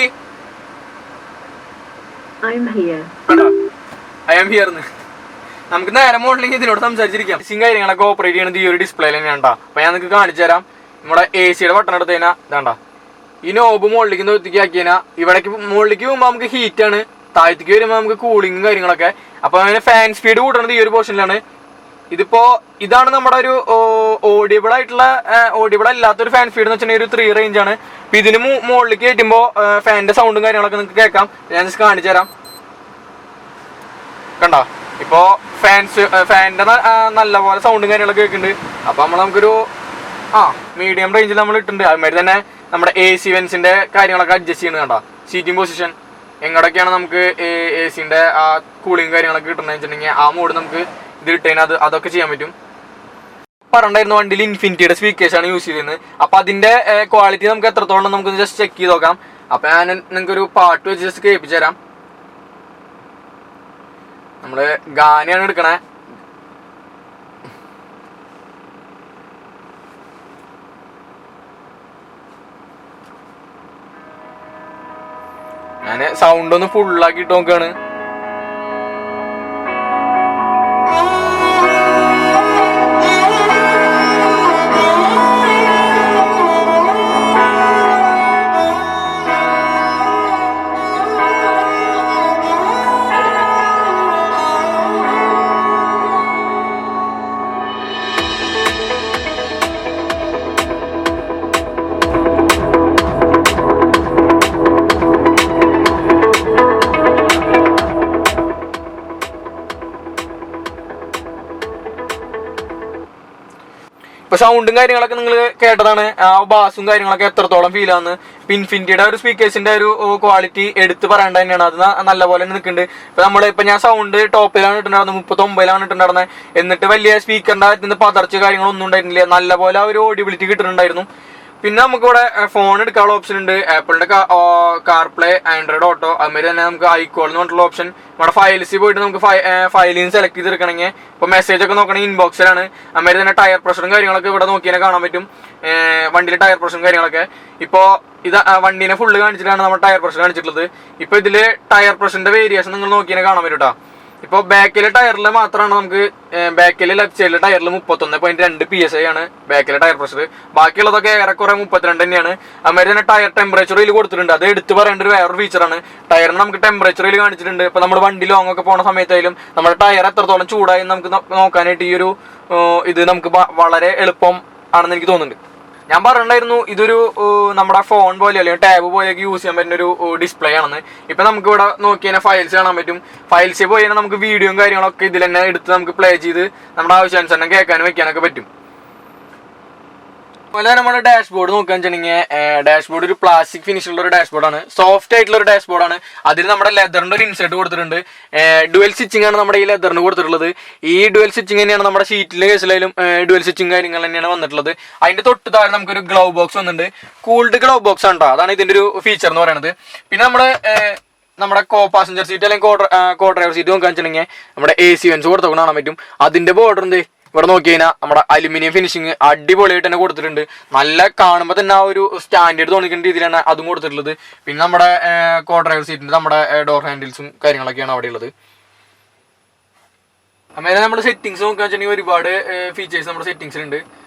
I am here. നമുക്ക് നേരെ മോഡലിംഗ് ഇതിനോട് സംസാരിച്ചിരിക്കാം. കാര്യങ്ങളൊക്കെ ഓപ്പറേറ്റ് ചെയ്യുന്നത് ഈ ഒരു ഡിസ്പ്ലേയിൽ തന്നെയാണ് കേട്ടോ. അപ്പൊ ഞാൻ നിങ്ങൾക്ക് കാണിച്ചു തരാം. നമ്മുടെ AC ബട്ടൺ എടുത്ത് കഴിഞ്ഞാൽ ഇതാണ്ടാ, ഈ നോബ് മുകളിലേക്ക് നോക്കിയാക്കി കഴിഞ്ഞാൽ ഇവിടേക്ക് മുകളിലേക്ക് പോകുമ്പോൾ നമുക്ക് ഹീറ്റാണ്, താഴത്തേക്ക് വരുമ്പോൾ നമുക്ക് കൂളിങ്ങും കാര്യങ്ങളൊക്കെ. അപ്പൊ അങ്ങനെ ഫാൻ സ്പീഡ് കൂട്ടുന്നത് ഈ ഒരു പോർഷനിലാണ്. ഇതിപ്പോ ഇതാണ് നമ്മുടെ ഒരു ഓഡിയബിൾ അല്ലാത്തൊരു ഫാൻ സ്പീഡ് എന്ന് വെച്ചിട്ടുണ്ടെങ്കിൽ ഒരു 3 റേഞ്ച് ആണ്. അപ്പൊ ഇതിന് മുകളിലേക്ക് കയറ്റുമ്പോൾ ഫാനിന്റെ സൗണ്ടും കാര്യങ്ങളൊക്കെ നിങ്ങൾക്ക് കേൾക്കാം. ഞാൻ ജസ്റ്റ് കാണിച്ചു തരാം. കണ്ടോ, ഇപ്പോ ഫാനിന്റെ നല്ലപോലെ സൗണ്ടും കാര്യങ്ങളൊക്കെ കേൾക്കുന്നുണ്ട്. അപ്പൊ നമുക്കൊരു മീഡിയം റേഞ്ചിൽ നമ്മൾ ഇട്ടുണ്ട്. അതുമാതിരി തന്നെ നമ്മുടെ AC വെൻസിന്റെ കാര്യങ്ങളൊക്കെ അഡ്ജസ്റ്റ് ചെയ്യുന്നത് കണ്ടോ, സീറ്റിംഗ് പൊസിഷൻ എങ്ങോട്ടൊക്കെയാണ് നമുക്ക് AC-ന്റെ ആ കൂളിങ് കാര്യങ്ങളൊക്കെ കിട്ടുന്നത് വെച്ചിട്ടുണ്ടെങ്കിൽ ആ മോഡ് നമുക്ക് ഇത് ഇട്ടതിന് അതൊക്കെ ചെയ്യാൻ പറ്റും. പറഞ്ഞിരുന്ന വണ്ടിയിൽ ഇൻഫിനിറ്റിയുടെ സ്പീക്കേഴ്സ് ആണ് യൂസ് ചെയ്തിരുന്നത്. അപ്പൊ അതിന്റെ ക്വാളിറ്റി നമുക്ക് എത്രത്തോളം നമുക്ക് ജസ്റ്റ് ചെക്ക് ചെയ്ത് നോക്കാം. അപ്പൊ ഞാൻ നിങ്ങൾക്കൊരു പാട്ട് വെച്ച് ജസ്റ്റ് കേൾപ്പിച്ചു തരാം. നമ്മള് ഗാനയാണ് എടുക്കണേ. ഞാന് സൗണ്ട് ഒന്ന് ഫുള്ളാക്കിട്ട് നോക്കാണ്. ഇപ്പൊ സൗണ്ടും കാര്യങ്ങളൊക്കെ നിങ്ങൾ കേട്ടതാണ്. ആ ബാസും കാര്യങ്ങളൊക്കെ എത്രത്തോളം ഫീൽ ആവുന്നത്. ഇപ്പൊ ഇൻഫിനിറ്റിയുടെ ഒരു സ്പീക്കേഴ്സിന്റെ ഒരു ക്വാളിറ്റി എടുത്ത് പറയേണ്ട തന്നെയാണ്. അത് നല്ലപോലെ നിൽക്കുന്നുണ്ട്. ഇപ്പൊ ഞാൻ സൗണ്ട് ടോപ്പിലാണ് ഇട്ടുണ്ടായിരുന്നത്, 39 ഇട്ടുണ്ടായിരുന്നത്. എന്നിട്ട് വലിയ സ്പീക്കറിന്റെ പതർച്ച കാര്യങ്ങളൊന്നും ഉണ്ടായിരുന്നില്ല. നല്ലപോലെ ആ ഒരു ഓഡിയബിലിറ്റി കിട്ടുന്നുണ്ടായിരുന്നു. പിന്നെ നമുക്കിവിടെ ഫോൺ എടുക്കാനുള്ള ഓപ്ഷൻ ഉണ്ട്. ആപ്പിളിന്റെ കാർപ്ലേ, ആൻഡ്രോയിഡ് ഓട്ടോ, അതുമാതിരി തന്നെ നമുക്ക് ഐക്കോൾ എന്ന് പറഞ്ഞിട്ടുള്ള ഓപ്ഷൻ. നമ്മുടെ ഫയൽസിൽ പോയിട്ട് നമുക്ക് ഫയലിൽ നിന്ന് സെലക്ട് ചെയ്തെടുക്കണമെങ്കിൽ ഇപ്പൊ മെസ്സേജ് ഒക്കെ നോക്കണമെങ്കിൽ ഇൻബോക്സിലാണ്. അതുമാതിരി തന്നെ ടയർ പ്രഷറും കാര്യങ്ങളൊക്കെ ഇവിടെ നോക്കിയാൽ കാണാൻ പറ്റും. വണ്ടിയിലെ ടയർ പ്രഷറും കാര്യങ്ങളൊക്കെ. ഇപ്പോൾ ഇത് വണ്ടീനെ ഫുള്ള് കാണിച്ചിട്ടാണ് നമ്മൾ ടയർ പ്രഷർ കാണിച്ചിട്ടുള്ളത്. ഇപ്പൊ ഇതില് ടയർ പ്രഷറിന്റെ വേരിയേഷൻ നിങ്ങൾ നോക്കിയാൽ കാണാൻ പറ്റും കേട്ടോ. ഇപ്പൊ ബാക്കിലെ ടയറിൽ മാത്രമാണ് നമുക്ക് ബാക്കിലെ ലെഫ്റ്റ് സൈഡിലെ ടയറിൽ 31.2 PSI ആണ് ബാക്കിലെ ടയർ പ്രഷർ. ബാക്കിയുള്ളതൊക്കെ ഏറെക്കുറെ 32 തന്നെയാണ്. അതുമാതിരി തന്നെ ടയർ ടെമ്പറേച്ചർ ഇതിൽ കൊടുത്തിട്ടുണ്ട്. അത് എടുത്ത് പറയേണ്ട ഒരു വേറൊരു ഫീച്ചറാണ്. ടയറിന് നമുക്ക് ടെമ്പറേച്ചർ ഇതിൽ കാണിച്ചിട്ടുണ്ട്. ഇപ്പൊ നമ്മൾ വണ്ടി ലോങ് ഒക്കെ പോണ സമയത്തായാലും നമ്മുടെ ടയർ എത്രത്തോളം ചൂടായി നമുക്ക് നോക്കാനായിട്ട് ഈ ഒരു ഇത് നമുക്ക് വളരെ എളുപ്പം ആണെന്ന് എനിക്ക് തോന്നുന്നുണ്ട്. ഞാൻ പറഞ്ഞിട്ടുണ്ടായിരുന്നു ഇതൊരു നമ്മുടെ ഫോൺ പോലെ അല്ലെങ്കിൽ ടാബ് പോലെയൊക്കെ യൂസ് ചെയ്യാൻ പറ്റുന്ന ഒരു ഡിസ്പ്ലേ ആണെന്ന്. ഇപ്പം നമുക്ക് ഇവിടെ നോക്കി കഴിഞ്ഞാൽ ഫയൽസ് കാണാൻ പറ്റും. ഫയൽസിൽ പോയി കഴിഞ്ഞാൽ നമുക്ക് വീഡിയോയും കാര്യങ്ങളൊക്കെ ഇതിൽ തന്നെ എടുത്ത് നമുക്ക് പ്ലേ ചെയ്ത് നമ്മുടെ ആവശ്യാനുസരണം കേൾക്കാനും വെക്കാനൊക്കെ പറ്റും. അതുപോലെ നമ്മുടെ ഡാഷ്ബോർഡ് നോക്കുകയാണെന്ന് വെച്ചിട്ടുണ്ടെങ്കിൽ ഡാഷ്ബോർഡ് ഒരു പ്ലാസ്റ്റിക് ഫിനിഷുള്ള ഒരു ഡാഷ്ബോർഡാണ്, സോഫ്റ്റ് ആയിട്ടുള്ള ഒരു ഡാഷ്ബോർഡാണ്. അതിൽ നമ്മുടെ ലെതറിന്റെ ഒരു ഇൻസെർട്ട് കൊടുത്തിട്ടുണ്ട്. ഡുവൽ സ്റ്റിച്ചിങ് ആണ് നമ്മുടെ ഈ ലെതറിന് കൊടുത്തിട്ടുള്ളത്. ഈ ഡുവൽ സ്റ്റിച്ചിങ് തന്നെയാണ് നമ്മുടെ ഷീറ്റിലെ കേസിലായാലും ഡുവൽ സ്റ്റിച്ചിങ് കാര്യങ്ങൾ തന്നെയാണ് വന്നിട്ടുള്ളത്. അതിന്റെ തൊട്ട് താഴെ നമുക്കൊരു ഗ്ലൗ ബോക്സ് വന്നിട്ടുണ്ട്. കൂൾഡ് ഗ്ലൗ ബോക്സ് ആണ് കേട്ടോ, അതാണ് ഇതിന്റെ ഒരു ഫീച്ചർ എന്ന് പറയുന്നത്. പിന്നെ നമ്മുടെ കോ പാസഞ്ചർ സീറ്റ് അല്ലെങ്കിൽ കോ ഡ്രൈവർ സീറ്റ് നോക്കുകയാണെന്ന് വെച്ചിട്ടുണ്ടെങ്കിൽ നമ്മുടെ AC വെൻസ് കൊടുത്തൊക്കെ കാണാൻ പറ്റും. അതിന്റെ ബോർഡർ എന്ത് ഇവിടെ നോക്കി കഴിഞ്ഞാൽ നമ്മുടെ അലുമിനിയം ഫിനിഷിങ് അടിപൊളിയായിട്ട് തന്നെ കൊടുത്തിട്ടുണ്ട്. നല്ല കാണുമ്പോൾ തന്നെ ആ ഒരു സ്റ്റാൻഡേർഡ് തോന്നിക്കുന്ന രീതിയിലാണ് അതും കൊടുത്തിട്ടുള്ളത്. പിന്നെ നമ്മുടെ കോ ഡ്രൈവർ സീറ്റിന്റെ നമ്മുടെ ഡോർ ഹാൻഡിൽസും കാര്യങ്ങളൊക്കെയാണ് അവിടെ ഉള്ളത്. അതുപോലെ നമ്മുടെ സെറ്റിംഗ്സ് നോക്കുക വെച്ചിട്ടുണ്ടെങ്കിൽ ഒരുപാട് ഫീച്ചേഴ്സ് നമ്മുടെ സെറ്റിംഗ്സിലുണ്ട്.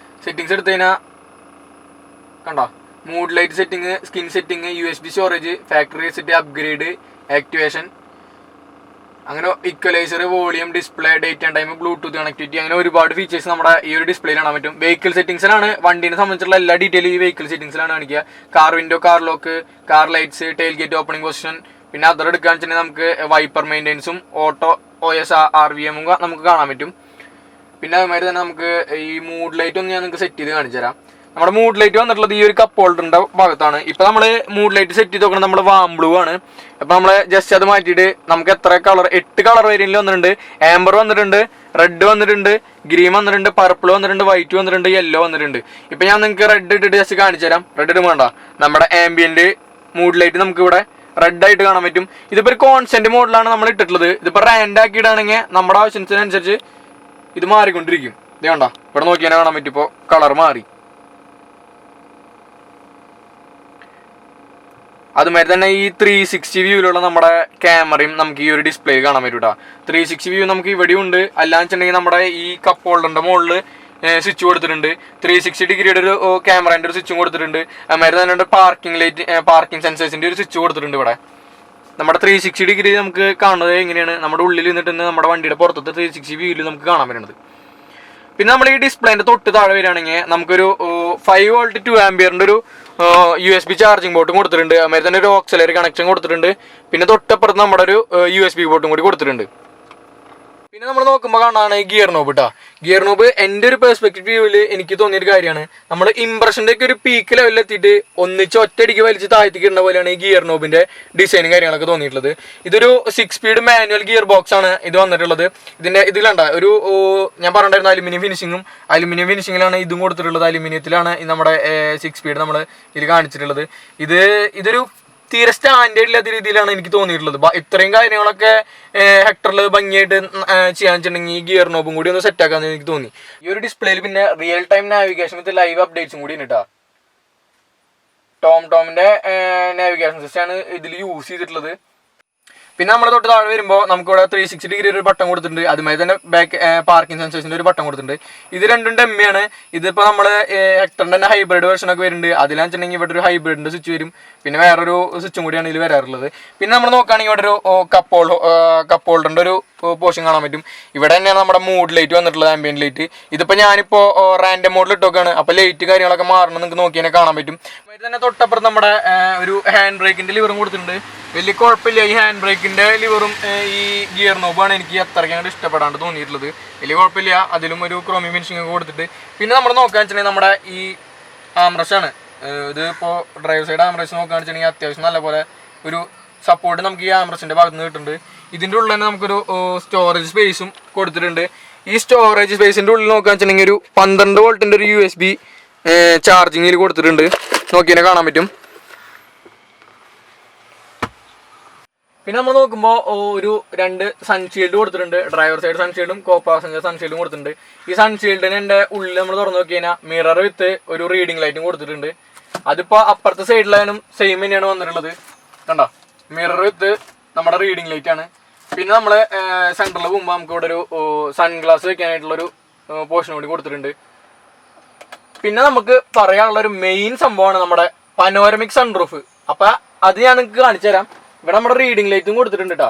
സെറ്റിംഗ്സ് എടുത്തു കഴിഞ്ഞാൽ കണ്ടോ, mood light setting, skin setting, USB storage, factory set, upgrade, activation, അങ്ങനെ equaliser, volume, display, date and time, Bluetooth connectivity, അങ്ങനെ ഒരുപാട് ഫീച്ചേഴ്സ് നമ്മുടെ ഈ ഒരു ഡിസ്പ്ലേയിൽ കാണാൻ പറ്റും. വെഹിക്കിൾ സെറ്റിംഗ്സിലാണ് വണ്ടീനെ സംബന്ധിച്ചുള്ള എല്ലാ ഡീറ്റെയിലും ഈ വെഹിക്കിൾ സെറ്റിംഗ്സിലാണ് കാണിക്കുക. Car window, car lock, car lights, tailgate opening position. പിന്നെ അതർ എടുക്കുകയാണെന്ന് വെച്ചിട്ടുണ്ടെങ്കിൽ നമുക്ക് വൈപ്പർ മെയിൻ്റെനൻസും ഓട്ടോ OS RVM നമുക്ക് കാണാൻ പറ്റും. പിന്നെ അതുമാതിരി തന്നെ നമുക്ക് ഈ മൂഡ് ലൈറ്റ് ഒന്ന് ഞാൻ നിങ്ങൾക്ക് സെറ്റ് ചെയ്ത് കാണിച്ചു തരാം. നമ്മുടെ മൂഡ് ലൈറ്റ് വന്നിട്ടുള്ളത് ഈ ഒരു കപ്പ് ഹോൾഡറിന്റെ ഭാഗത്താണ്. ഇപ്പൊ നമ്മൾ മൂഡ് ലൈറ്റ് സെറ്റ് ചെയ്ത് നോക്കണം, നമ്മൾ വാം ബ്ലൂ ആണ്. അപ്പൊ നമ്മള് ജസ്റ്റ് അത് മാറ്റിയിട്ട് നമുക്ക് എത്ര കളർ, 8 കളർ വേരിയന്റിൽ വന്നിട്ടുണ്ട്. ആംബർ വന്നിട്ടുണ്ട്, റെഡ് വന്നിട്ടുണ്ട്, ഗ്രീൻ വന്നിട്ടുണ്ട്, പർപ്പിൾ വന്നിട്ടുണ്ട്, വൈറ്റ് വന്നിട്ടുണ്ട്, യെല്ലോ വന്നിട്ടുണ്ട്. ഇപ്പൊ ഞാൻ നിങ്ങൾക്ക് റെഡ് ഇട്ടിട്ട് ജസ്റ്റ് കാണിച്ചു തരാം. റെഡ് ഇടും വേണ്ട, നമ്മുടെ ആംബിയന്റ് മൂഡ് ലൈറ്റ് നമുക്ക് ഇവിടെ റെഡ് ആയിട്ട് കാണാൻ പറ്റും. ഇതിപ്പോ ഒരു കോൺസ്റ്റന്റ് മോഡലാണ് നമ്മൾ ഇട്ടിട്ടുള്ളത്. ഇതിപ്പോ റാൻഡ് ആക്കിയിട്ടാണെങ്കിൽ നമ്മുടെ ആവശ്യത്തിനനുസരിച്ച് ഇത് മാറിക്കൊണ്ടിരിക്കും. ഇത് കണ്ട, ഇവിടെ നോക്കിയാൽ കാണാൻ പറ്റും. ഇപ്പോൾ കളർ മാറി. അതുമാതിരി തന്നെ ഈ 360 വ്യൂവിലുള്ള നമ്മുടെ ക്യാമറയും നമുക്ക് ഈ ഒരു ഡിസ്പ്ലേ കാണാൻ പറ്റും കേട്ടോ. 360 വ്യൂ നമുക്ക് ഇവിടെയും ഉണ്ട്. അല്ലാന്ന് വെച്ചിട്ടുണ്ടെങ്കിൽ നമ്മുടെ ഈ കപ്പ് ഹോൾഡറിന്റെ മുകളിൽ സ്വിച്ച് കൊടുത്തിട്ടുണ്ട്. 360 ഡിഗ്രിയുടെ ഒരു ക്യാമറേന്റെ ഒരു സ്വിച്ചും കൊടുത്തിട്ടുണ്ട്. അതുമാതിരി തന്നെ പാർക്കിംഗ് ലൈറ്റ്, പാർക്കിംഗ് സെൻസേഴ്സിന്റെ ഒരു സ്വിച്ച് കൊടുത്തിട്ടുണ്ട് ഇവിടെ. നമ്മുടെ 360 ഡിഗ്രി നമുക്ക് കാണുന്നത് എങ്ങനെയാണ്, നമ്മുടെ ഉള്ളിൽ നിന്നിട്ട് നമ്മുടെ വണ്ടിയുടെ പുറത്തത്തെ 360 വ്യൂവിൽ നമുക്ക് കാണാൻ പറ്റുന്നത്. പിന്നെ നമ്മൾ ഈ ഡിസ്പ്ലേന്റെ തൊട്ട് താഴെ വരികയാണെങ്കിൽ നമുക്കൊരു 5 വോൾട്ട് 2 ആംപിയറിന്റെ ഒരു USB ചാർജിങ് പോർട്ടും കൊടുത്തിട്ടുണ്ട്. അതുമാതിരി തന്നെ ഒരു ഓക്സിലറി കണക്ഷൻ കൊടുത്തിട്ടുണ്ട്. പിന്നെ തൊട്ടപ്പുറത്ത് നമ്മുടെ ഒരു USB പോർട്ടും കൂടി കൊടുത്തിട്ടുണ്ട്. പിന്നെ നമ്മൾ നോക്കുമ്പോൾ കാണാണ് ഗിയർ നോബ് കേട്ടോ. ഗിയർ നോബ് എൻ്റെ ഒരു പെർസ്പെക്റ്റീവ് വ്യൂവിൽ എനിക്ക് തോന്നിയൊരു കാര്യമാണ്. നമ്മൾ ഇംപ്രഷൻ്റെ ഒക്കെ ഒരു പീക്ക് ലെവലിൽ എത്തിയിട്ട് ഒന്നിച്ച് ഒറ്റയടിക്ക് വലിച്ച് താഴ്ത്തിക്ക് ഇടുന്ന പോലെയാണ് ഈ ഗിയർ നോബിൻ്റെ ഡിസൈനും കാര്യങ്ങളൊക്കെ തോന്നിയിട്ടുള്ളത്. ഇതൊരു 6 സ്പീഡ് മാനുവൽ ഗിയർ ബോക്സ് ആണ് ഇത് വന്നിട്ടുള്ളത്. ഇതിലുണ്ട ഒരു ഞാൻ പറഞ്ഞിട്ടുണ്ടായിരുന്നു അലുമിനിയം ഫിനിഷിങ്ങും, അലുമിനിയം ഫിനിഷിങ്ങിലാണ് ഇതും കൊടുത്തിട്ടുള്ളത്. അലുമിനിയത്തിലാണ് നമ്മുടെ 6 സ്പീഡ് നമ്മൾ ഇതിൽ കാണിച്ചിട്ടുള്ളത്. ഇതൊരു തീരെ സ്റ്റാൻഡേർഡ് ഇല്ലാത്ത രീതിയിലാണ് എനിക്ക് തോന്നിയിട്ടുള്ളത്. ഇത്രയും കാര്യങ്ങളൊക്കെ ഹെക്ടറിൽ ഭംഗിയായിട്ട് ചെയ്യാൻ വെച്ചിട്ടുണ്ടെങ്കിൽ ഈ ഗിയർ നോബും കൂടി ഒന്ന് സെറ്റ് ആക്കാന്ന് എനിക്ക് തോന്നി. ഈ ഒരു ഡിസ്പ്ലേയിൽ പിന്നെ real time navigation with live അപ്ഡേറ്റ്സും കൂടി ഉണ്ട് കേട്ടോ. ടോമിന്റെ നാവിഗേഷൻ സിസ്റ്റം ആണ് ഇതിൽ യൂസ് ചെയ്തിട്ടുള്ളത്. പിന്നെ നമ്മൾ തൊട്ട് താഴെ വരുമ്പോൾ നമുക്കിവിടെ 360 ഡിഗ്രി ഒരു ബട്ടൺ കൊടുത്തിട്ടുണ്ട്. അതുമാതിരി തന്നെ ബാക്ക് പാർക്കിംഗ് സെൻസേഴ്സിന്റെ ഒരു ബട്ടൺ കൊടുത്തിട്ടുണ്ട്. ഇത് രണ്ടും ഡെമ്മിയാണ്. ഇതിപ്പോൾ നമ്മൾ ഹെക്ടറിന്റെ തന്നെ ഹൈബ്രിഡ് വെർഷൻ ഒക്കെ വരുന്നുണ്ട്. അതിലാന്ന് വെച്ചിട്ടുണ്ടെങ്കിൽ ഇവിടെ ഒരു ഹൈബ്രിഡിന്റെ സ്വിച്ച് വരും. പിന്നെ വേറൊരു സ്വിച്ചും കൂടിയാണ് ഇതിൽ വരാറുള്ളത്. പിന്നെ നമ്മൾ നോക്കുകയാണെങ്കിൽ ഇവിടെ ഒരു കപ്പ് ഹോൾഡറിന്റെ ഒരു പോർഷൻ കാണാൻ പറ്റും. ഇവിടെ തന്നെയാണ് നമ്മുടെ മൂഡ് ലൈറ്റ് വന്നിട്ടുള്ളത്, ആംബിയന്റ് ലൈറ്റ്. ഇതിപ്പോൾ ഞാനിപ്പോൾ റാൻഡം മോഡിൽ ഇട്ടൊക്കെയാണ്. അപ്പോൾ ലൈറ്റ് കാര്യങ്ങളൊക്കെ മാറണം നിങ്ങൾക്ക് നോക്കിയാൽ കാണാൻ പറ്റും. തന്നെ തൊട്ടപ്പുറത്ത് നമ്മുടെ ഒരു ഹാൻഡ് ബ്രേക്കിന്റെ ലിവറും കൊടുത്തിട്ടുണ്ട്. വലിയ കുഴപ്പമില്ല. ഈ ഹാൻഡ് ബ്രേക്കിന്റെ ലിവറും ഈ ഗിയർ നോബാണ് എനിക്ക് അത്രയ്ക്ക് അങ്ങോട്ട് ഇഷ്ടപ്പെടാണ്ട് തോന്നിയിട്ടുള്ളത്. വലിയ കുഴപ്പമില്ല. അതിലും ഒരു ക്രോമിയം ഫിനിഷിംഗ് ഒക്കെ കൊടുത്തിട്ട്. പിന്നെ നമ്മൾ നോക്കുകയാണെന്ന് വെച്ചിട്ടുണ്ടെങ്കിൽ നമ്മുടെ ഈ ആംറസ്റ്റാണ്. ഇത് ഇപ്പോൾ ഡ്രൈവർ സൈഡ് ആംറസ് നോക്കുകയാണെന്ന് വെച്ചിട്ടുണ്ടെങ്കിൽ അത്യാവശ്യം നല്ലപോലെ ഒരു സപ്പോർട്ട് നമുക്ക് ഈ ആംറസിന്റെ ഭാഗത്ത് നിന്ന് കിട്ടുന്നുണ്ട്. ഇതിൻ്റെ ഉള്ളിൽ തന്നെ നമുക്കൊരു സ്റ്റോറേജ് സ്പേസും കൊടുത്തിട്ടുണ്ട്. ഈ സ്റ്റോറേജ് സ്പേസിൻ്റെ ഉള്ളിൽ നോക്കുകയാണെന്ന് വെച്ചിട്ടുണ്ടെങ്കിൽ ഒരു 12 വോൾട്ടിൻ്റെ ഒരു USB ചാർജിങ്ങിൽ കൊടുത്തിട്ടുണ്ട്. നോക്കിയാൽ കാണാൻ പറ്റും. പിന്നെ നമ്മൾ നോക്കുമ്പോൾ ഒരു 2 സൺഷീൽഡ് കൊടുത്തിട്ടുണ്ട്. ഡ്രൈവർ സൈഡ് സൺഷീൽഡും കോ പാസഞ്ചർ സൺഷീൽഡും കൊടുത്തിട്ടുണ്ട്. ഈ സൺഷീൽഡിന് എൻ്റെ ഉള്ളിൽ നമ്മൾ തുറന്നു നോക്കി കഴിഞ്ഞാൽ മിറർ വിത്ത് ഒരു റീഡിംഗ് ലൈറ്റും കൊടുത്തിട്ടുണ്ട്. അതിപ്പോൾ അപ്പുറത്തെ സൈഡിലായാലും സെയിം തന്നെയാണ് വന്നിട്ടുള്ളത്. കണ്ടോ, മിറർ വിത്ത് നമ്മുടെ റീഡിംഗ് ലൈറ്റ് ആണ്. പിന്നെ നമ്മൾ സെൻറ്ററിൽ പോകുമ്പോൾ നമുക്ക് ഇവിടെ ഒരു സൺഗ്ലാസ് വെക്കാനായിട്ടുള്ളൊരു പോർഷൻ കൂടി കൊടുത്തിട്ടുണ്ട്. പിന്നെ നമുക്ക് പറയാനുള്ളൊരു മെയിൻ സംഭവമാണ് നമ്മുടെ പനോരമിക് സൺറൂഫ്. അപ്പം അത് ഞാൻ നിങ്ങൾക്ക് കാണിച്ചു തരാം. ഇവിടെ നമ്മുടെ റീഡിംഗ് ലൈറ്റും കൊടുത്തിട്ടുണ്ട് കേട്ടോ.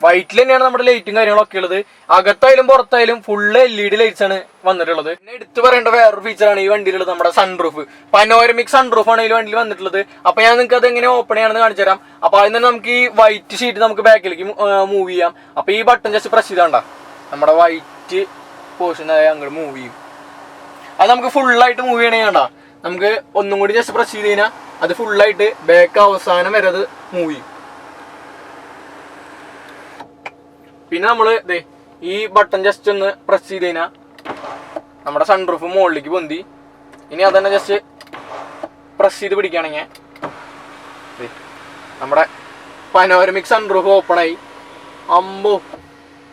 വൈറ്റിൽ തന്നെയാണ് നമ്മുടെ ലൈറ്റും കാര്യങ്ങളൊക്കെ ഉള്ളത്. അകത്തായാലും പുറത്തായാലും ഫുള്ള് LED ലൈറ്റ്സ് ആണ് വന്നിട്ടുള്ളത്. പിന്നെ എടുത്തു പറയേണ്ട വേറൊരു ഫീച്ചറാണ് ഈ വണ്ടിയിലുള്ളത്, നമ്മുടെ സൺറൂഫ്. പനോരമിക് സൺറൂഫ് ആണ് ഈ വണ്ടിയിൽ വന്നിട്ടുള്ളത്. അപ്പൊ ഞാൻ നിങ്ങൾക്ക് അത് എങ്ങനെ ഓപ്പൺ ചെയ്യാണെന്ന് കാണിച്ചു തരാം. അപ്പൊ അതിന് തന്നെ നമുക്ക് ഈ വൈറ്റ് ഷീറ്റ് നമുക്ക് ബാക്കിലേക്ക് മൂവ് ചെയ്യാം. അപ്പൊ ഈ ബട്ടൺ ജസ്റ്റ് പ്രസ് ചെയ്താണ്ട നമ്മുടെ വൈറ്റ് പോർഷൻ അങ്ങോട്ട് മൂവ് ചെയ്യും. അത് നമുക്ക് ഫുള്ളായിട്ട് മൂവ് ചെയ്യണമെങ്കിൽ കണ്ട നമുക്ക് ഒന്നും കൂടി ജസ്റ്റ് പ്രസ് ചെയ്ത് കഴിഞ്ഞാൽ അത് ഫുള്ളായിട്ട് ബാക്ക് അവസാനം വരെ അത് മൂവ് ചെയ്യും. പിന്നെ നമ്മള് ഈ ബട്ടൺ ജസ്റ്റ് ഒന്ന് പ്രസ് ചെയ്ത് കഴിഞ്ഞാൽ നമ്മുടെ സൺറൂഫ് മുകളിലേക്ക് പൊന്തി. ഇനി അതന്നെ ജസ്റ്റ് പ്രസ് ചെയ്ത് പിടിക്കുകയാണെങ്കിൽ നമ്മുടെ പനോരമിക് സൺറൂഫ് ഓപ്പൺ ആയി. അമ്പോ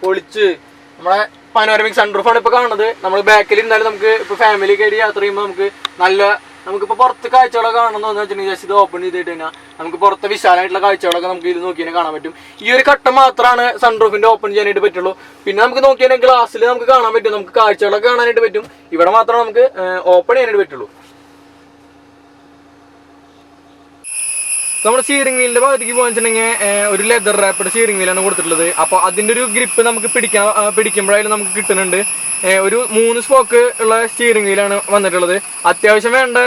പൊളിച്ച് നമ്മുടെ പനോരമിക് സൺറൂഫാണ് ഇപ്പോൾ കാണുന്നത്. നമ്മൾ ബാക്കിൽ ഇരുന്നാലും നമുക്ക് ഇപ്പോൾ ഫാമിലിയൊക്കെ ആയിട്ട് യാത്ര ചെയ്യുമ്പോൾ നമുക്കിപ്പോൾ പുറത്ത് കാഴ്ചകളൊക്കെ കാണണമെന്ന് വെച്ചിട്ടുണ്ടെങ്കിൽ ജസ്റ്റ് ഇത് ഓപ്പൺ ചെയ്തിട്ട് കഴിഞ്ഞാൽ നമുക്ക് പുറത്തെ വിശാലമായിട്ടുള്ള കാഴ്ചകളൊക്കെ നമുക്ക് ഇത് നോക്കിയാൽ കാണാൻ പറ്റും. ഈ ഒരു ഘട്ടം മാത്രമാണ് സൺറൂഫിന്റെ ഓപ്പൺ ചെയ്യാനായിട്ട് പറ്റുള്ളൂ. പിന്നെ നമുക്ക് നോക്കിയാൽ ഗ്ലാസ്സിൽ നമുക്ക് കാണാൻ പറ്റും, നമുക്ക് കാഴ്ചകളൊക്കെ കാണാനായിട്ട് പറ്റും. ഇവിടെ മാത്രമേ നമുക്ക് ഓപ്പൺ ചെയ്യാനായിട്ട് പറ്റുള്ളൂ. നമ്മുടെ സ്റ്റിയറിംഗ് വീലിന്റെ ഭാഗത്തേക്ക് പോകാന്നുവെച്ചിട്ടുണ്ടെങ്കിൽ ഒരു ലെതർ റാപ്പഡ് സ്റ്റിയറിംഗ് വീലാണ് കൊടുത്തിട്ടുള്ളത്. അപ്പോൾ അതിന്റെ ഒരു ഗ്രിപ്പ് നമുക്ക് പിടിക്കുമ്പോഴായാലും നമുക്ക് കിട്ടുന്നുണ്ട്. ഒരു 3 സ്പോക്ക് ഉള്ള സ്റ്റിയറിംഗ് വീലാണ് വന്നിട്ടുള്ളത്. അത്യാവശ്യം വേണ്ട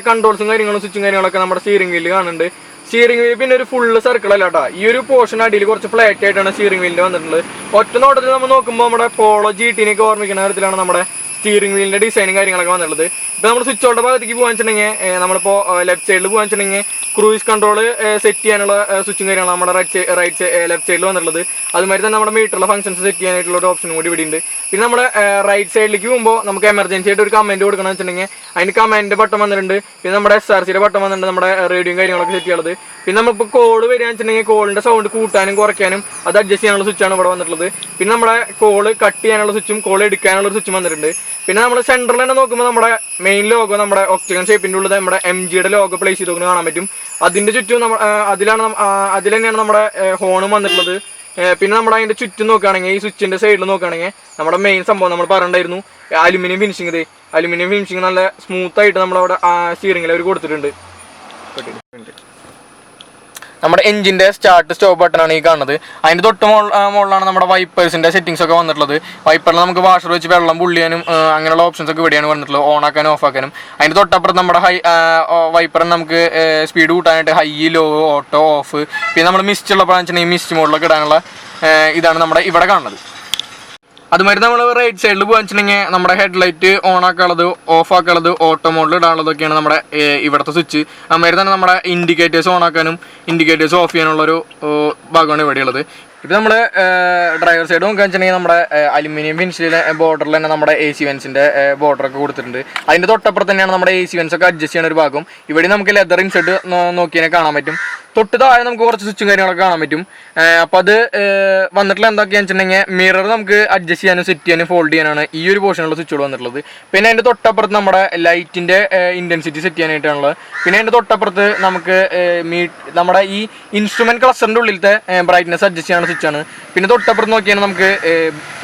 കൺട്രോൾസും കാര്യങ്ങളും സ്വിച്ചും കാര്യങ്ങളൊക്കെ നമ്മുടെ സ്റ്റിയറിംഗ് വീലിൽ കാണുന്നുണ്ട്. സ്റ്റിയറിംഗ് വീൽ പിന്നെ ഒരു ഫുള്ള് സർക്കിൾ അല്ല കേട്ടോ. ഈ ഒരു പോർഷൻ അടിയിൽ കുറച്ച് ഫ്ലാറ്റ് ആയിട്ടാണ് സ്റ്റിയറിംഗ് വീലിന്റെ വന്നിട്ടുള്ളത്. ഒറ്റ നോട്ടത്തിൽ നമ്മൾ നോക്കുമ്പോൾ നമ്മുടെ പോളോ GT-നെയൊക്കെ ഓർമ്മിക്കുന്ന കാര്യത്തിലാണ് നമ്മുടെ സ്റ്റിയറിംഗ് വീലിന്റെ ഡിസൈനും കാര്യങ്ങളൊക്കെ വന്നിട്ടുള്ളത്. ഇപ്പോൾ നമ്മൾ സ്വിച്ചോടെ ഭാഗത്തേക്ക് പോകാൻ വെച്ചിട്ടുണ്ടെങ്കിൽ നമ്മളിപ്പോൾ ലെഫ്റ്റ് സൈഡിൽ പോകാൻ വെച്ചിട്ടുണ്ടെങ്കിൽ ക്രൂയിസ് കൺട്രോൾ സെറ്റ് ചെയ്യാനുള്ള സ്വിച്ചും കാര്യങ്ങളാണ് നമ്മുടെ ലെഫ്റ്റ് സൈഡിൽ വന്നിട്ടുള്ളത്. അതുമാതിരി തന്നെ നമ്മുടെ മീറ്ററിലെ ഫംഗ്ഷൻസ് സെറ്റ് ചെയ്യാനായിട്ടുള്ള ഒരു ഓപ്ഷനും കൂടി ഇവിടെ ഉണ്ട്. പിന്നെ നമ്മുടെ റൈറ്റ് സൈഡിലേക്ക് പോകുമ്പോൾ നമുക്ക് എമർജൻസി ആയിട്ട് ഒരു കമന്റ് കൊടുക്കണം വെച്ചിട്ടുണ്ടെങ്കിൽ അതിന് കമന്റ് ബട്ടൺ വന്നിട്ടുണ്ട്. പിന്നെ നമ്മുടെ SRCയുടെ ബട്ടൺ വന്നിട്ടുണ്ട്, നമ്മുടെ റേഡിയോയും കാര്യങ്ങളൊക്കെ സെറ്റ് ചെയ്യാനുള്ളത്. പിന്നെ നമ്മളിപ്പോൾ കോള് വരികയാണെന്ന് വെച്ചിട്ടുണ്ടെങ്കിൽ കോളിന്റെ സൗണ്ട് കൂട്ടാനും കുറയ്ക്കാനും അത് അഡ്ജസ്റ്റ് ചെയ്യാനുള്ള സ്വിച്ചാണ് ഇവിടെ വന്നിട്ടുള്ളത്. പിന്നെ നമ്മുടെ കോള് കട്ട് ചെയ്യാനുള്ള സ്വിച്ചും കോൾ എടുക്കാനുള്ള ഒരു സ്വിച്ചും വന്നിട്ടുണ്ട്. പിന്നെ നമ്മൾ സെൻറ്ററിൽ തന്നെ നോക്കുമ്പോൾ നമ്മുടെ മെയിൻ ലോഗോ നമ്മുടെ ഒക്ടഗൺ ഷേപ്പിൻ്റെ ഉള്ളത് നമ്മുടെ MGയുടെ ലോഗോ പ്ലേസ് ചെയ്ത് നോക്കുന്നത് കാണാൻ പറ്റും. അതിൻ്റെ ചുറ്റും അതിൽ തന്നെയാണ് നമ്മുടെ ഹോണും വന്നിട്ടുള്ളത്. പിന്നെ നമ്മുടെ അതിൻ്റെ ചുറ്റും നോക്കുകയാണെങ്കിൽ ഈ സ്വിച്ചിൻ്റെ സൈഡിൽ നോക്കുകയാണെങ്കിൽ നമ്മുടെ മെയിൻ സംഭവം നമ്മൾ പറഞ്ഞിട്ടുണ്ടായിരുന്നു അലുമിനിയം ഫിനിഷിങ്. അലുമിനിയം ഫിനിഷിങ് നല്ല സ്മൂത്തായിട്ട് നമ്മളവിടെ സ്റ്റിയറിംഗിൽ അവർ കൊടുത്തിട്ടുണ്ട്. നമ്മുടെ എഞ്ചിന്റെ സ്റ്റാർട്ട് സ്റ്റോപ്പ് ബട്ടണാണ് ഈ കാണുന്നത്. അതിന്റെ തൊട്ട് മുകളിലാണ് നമ്മുടെ വൈപ്പേഴ്സിന്റെ സെറ്റിംഗ്സ് ഒക്കെ വന്നിട്ടുള്ളത്. വൈപ്പറിൽ നമുക്ക് വാഷർ വെച്ച് വെള്ളം പുള്ളിയാനും അങ്ങനെയുള്ള ഓപ്ഷൻസ് ഒക്കെ ഇവിടെയാണ് വന്നിട്ടുള്ളത്, ഓൺ ആക്കാനും ഓഫ് ആക്കാനും. അതിന്റെ തൊട്ടപ്പുറത്ത് നമ്മുടെ വൈപ്പറിന് നമുക്ക് സ്പീഡ് കൂട്ടാനായിട്ട് ഹൈ, ലോ, ഓട്ടോ, ഓഫ്. പിന്നെ നമ്മൾ മിസ്റ്റ് ഉള്ളപ്പോഴാണെന്ന് വെച്ചിട്ടുണ്ടെങ്കിൽ മിസ്റ്റ് മോഡിലൊക്കെ ഇടാനുള്ള ഇതാണ് നമ്മുടെ ഇവിടെ കാണുന്നത്. അതുമാതിരി നമ്മൾ റൈറ്റ് സൈഡിൽ പോകാൻ വെച്ചിട്ടുണ്ടെങ്കിൽ നമ്മുടെ ഹെഡ്ലൈറ്റ് ഓൺ ആക്കാനുള്ളത്, ഓഫ് ആക്കാനുള്ളത്, ഓട്ടോ മോഡിൽ ഇടാനുള്ളതൊക്കെയാണ് നമ്മുടെ ഇവിടുത്തെ സ്വിച്ച്. അതുമാതിരി തന്നെ നമ്മുടെ ഇൻഡിക്കേറ്റേഴ്സ് ഓൺ ആക്കാനും ഇൻഡിക്കേറ്റേഴ്സ് ഓഫ് ചെയ്യാനുള്ളൊരു ഭാഗമാണ് ഇവിടെയുള്ളത്. ഇപ്പോൾ നമ്മൾ ഡ്രൈവർ സൈഡ് നോക്കുകയെന്ന് വെച്ചിട്ടുണ്ടെങ്കിൽ നമ്മുടെ അലുമിനിയം ഫിനിഷിലെ ബോർഡറിൽ തന്നെ നമ്മുടെ AC വെൻസിൻ്റെ ബോർഡറൊക്കെ കൊടുത്തിട്ടുണ്ട്. അതിൻ്റെ തൊട്ടപ്പുറത്ത് തന്നെയാണ് നമ്മുടെ AC വെൻസ് ഒക്കെ അഡ്ജസ്റ്റ് ചെയ്യുന്ന ഒരു ഭാഗം. ഇവിടെ നമുക്ക് ലെതർ ഇൻസെർട്ട് നോക്കിയാൽ കാണാൻ പറ്റും. തൊട്ട് താഴെ നമുക്ക് കുറച്ച് സ്വിച്ചും കാര്യങ്ങളൊക്കെ കാണാൻ പറ്റും. അപ്പോൾ അത് വന്നിട്ടുള്ള എന്തൊക്കെയാണെന്ന് വെച്ചിട്ടുണ്ടെങ്കിൽ മിറർ നമുക്ക് അഡ്ജസ്റ്റ് ചെയ്യാനും സെറ്റ് ചെയ്യാനും ഫോൾഡ് ചെയ്യാനാണ് ഈ ഒരു പോർഷനുള്ള സ്വിച്ചുകൾ വന്നിട്ടുള്ളത്. പിന്നെ അതിൻ്റെ തൊട്ടപ്പുറത്ത് നമ്മുടെ ലൈറ്റിൻ്റെ ഇൻറ്റൻസിറ്റി സെറ്റ് ചെയ്യാനായിട്ടാണുള്ളത്. പിന്നെ അതിൻ്റെ തൊട്ടപ്പുറത്ത് നമുക്ക് നമ്മുടെ ഈ ഇൻസ്ട്രുമെൻറ്റ് ക്ലസ്റ്ററിൻ്റെ ഉള്ളിലത്തെ ബ്രൈറ്റ്നസ് അഡ്ജസ്റ്റ് ചെയ്യാനുള്ള സ്വിച്ചാണ്. പിന്നെ തൊട്ടപ്പുറത്ത് നോക്കിയാൽ നമുക്ക്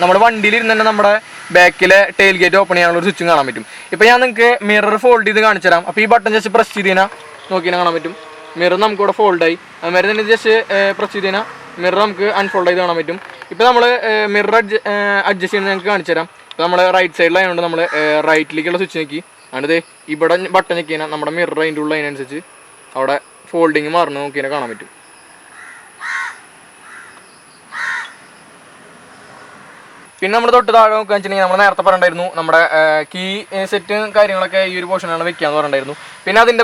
നമ്മുടെ വണ്ടിയിലിരുന്ന് തന്നെ നമ്മുടെ ബാക്കിലെ ടെയിൽ ഗേറ്റ് ഓപ്പൺ ചെയ്യാനുള്ള ഒരു സ്വിച്ചും കാണാൻ പറ്റും. ഇപ്പോൾ ഞാൻ നിങ്ങൾക്ക് മിറർ ഫോൾഡ് ചെയ്ത് കാണിച്ചു തരാം. അപ്പോൾ ഈ ബട്ടൺ ജസ്റ്റ് പ്രസ് ചെയ്ത് കഴിഞ്ഞാൽ നോക്കിയാൽ കാണാൻ പറ്റും മിറർ നമുക്ക് ഇവിടെ ഫോൾഡായി. അതുമാതിരി തന്നെ ജസ്റ്റ് പ്രസ് ചെയ്ത് കഴിഞ്ഞാൽ മിറർ നമുക്ക് അൺഫോൾഡ് ചെയ്ത് കാണാൻ പറ്റും. ഇപ്പോൾ നമ്മൾ മിറർ അഡ്ജസ്റ്റ് ചെയ്യുന്നത് ഞങ്ങൾക്ക് കാണിച്ചു തരാം. ഇപ്പോൾ നമ്മൾ റൈറ്റ് സൈഡിലായതുകൊണ്ട് നമ്മൾ റൈറ്റിലേക്കുള്ള സ്വിച്ച് നോക്കി ആണിത് ഇവിടെ ബട്ടൺ ഞെക്കി കഴിഞ്ഞാൽ നമ്മുടെ മിറർ അതിൻ്റെ ഉള്ള അതിനനുസരിച്ച് അവിടെ ഫോൾഡിങ് മാറുന്ന നോക്കിയാൽ കാണാൻ പറ്റും. പിന്നെ നമ്മൾ തൊട്ട് താഴെ നോക്കുക വെച്ചിട്ടുണ്ടെങ്കിൽ നമ്മൾ നേരത്തെ പറഞ്ഞിട്ടുണ്ടായിരുന്നു നമ്മുടെ കീ സെറ്റും കാര്യങ്ങളൊക്കെ ഈ ഒരു പോർഷനാണ് വെക്കാന്ന് പറഞ്ഞിട്ടുണ്ടായിരുന്നു. പിന്നെ അതിൻ്റെ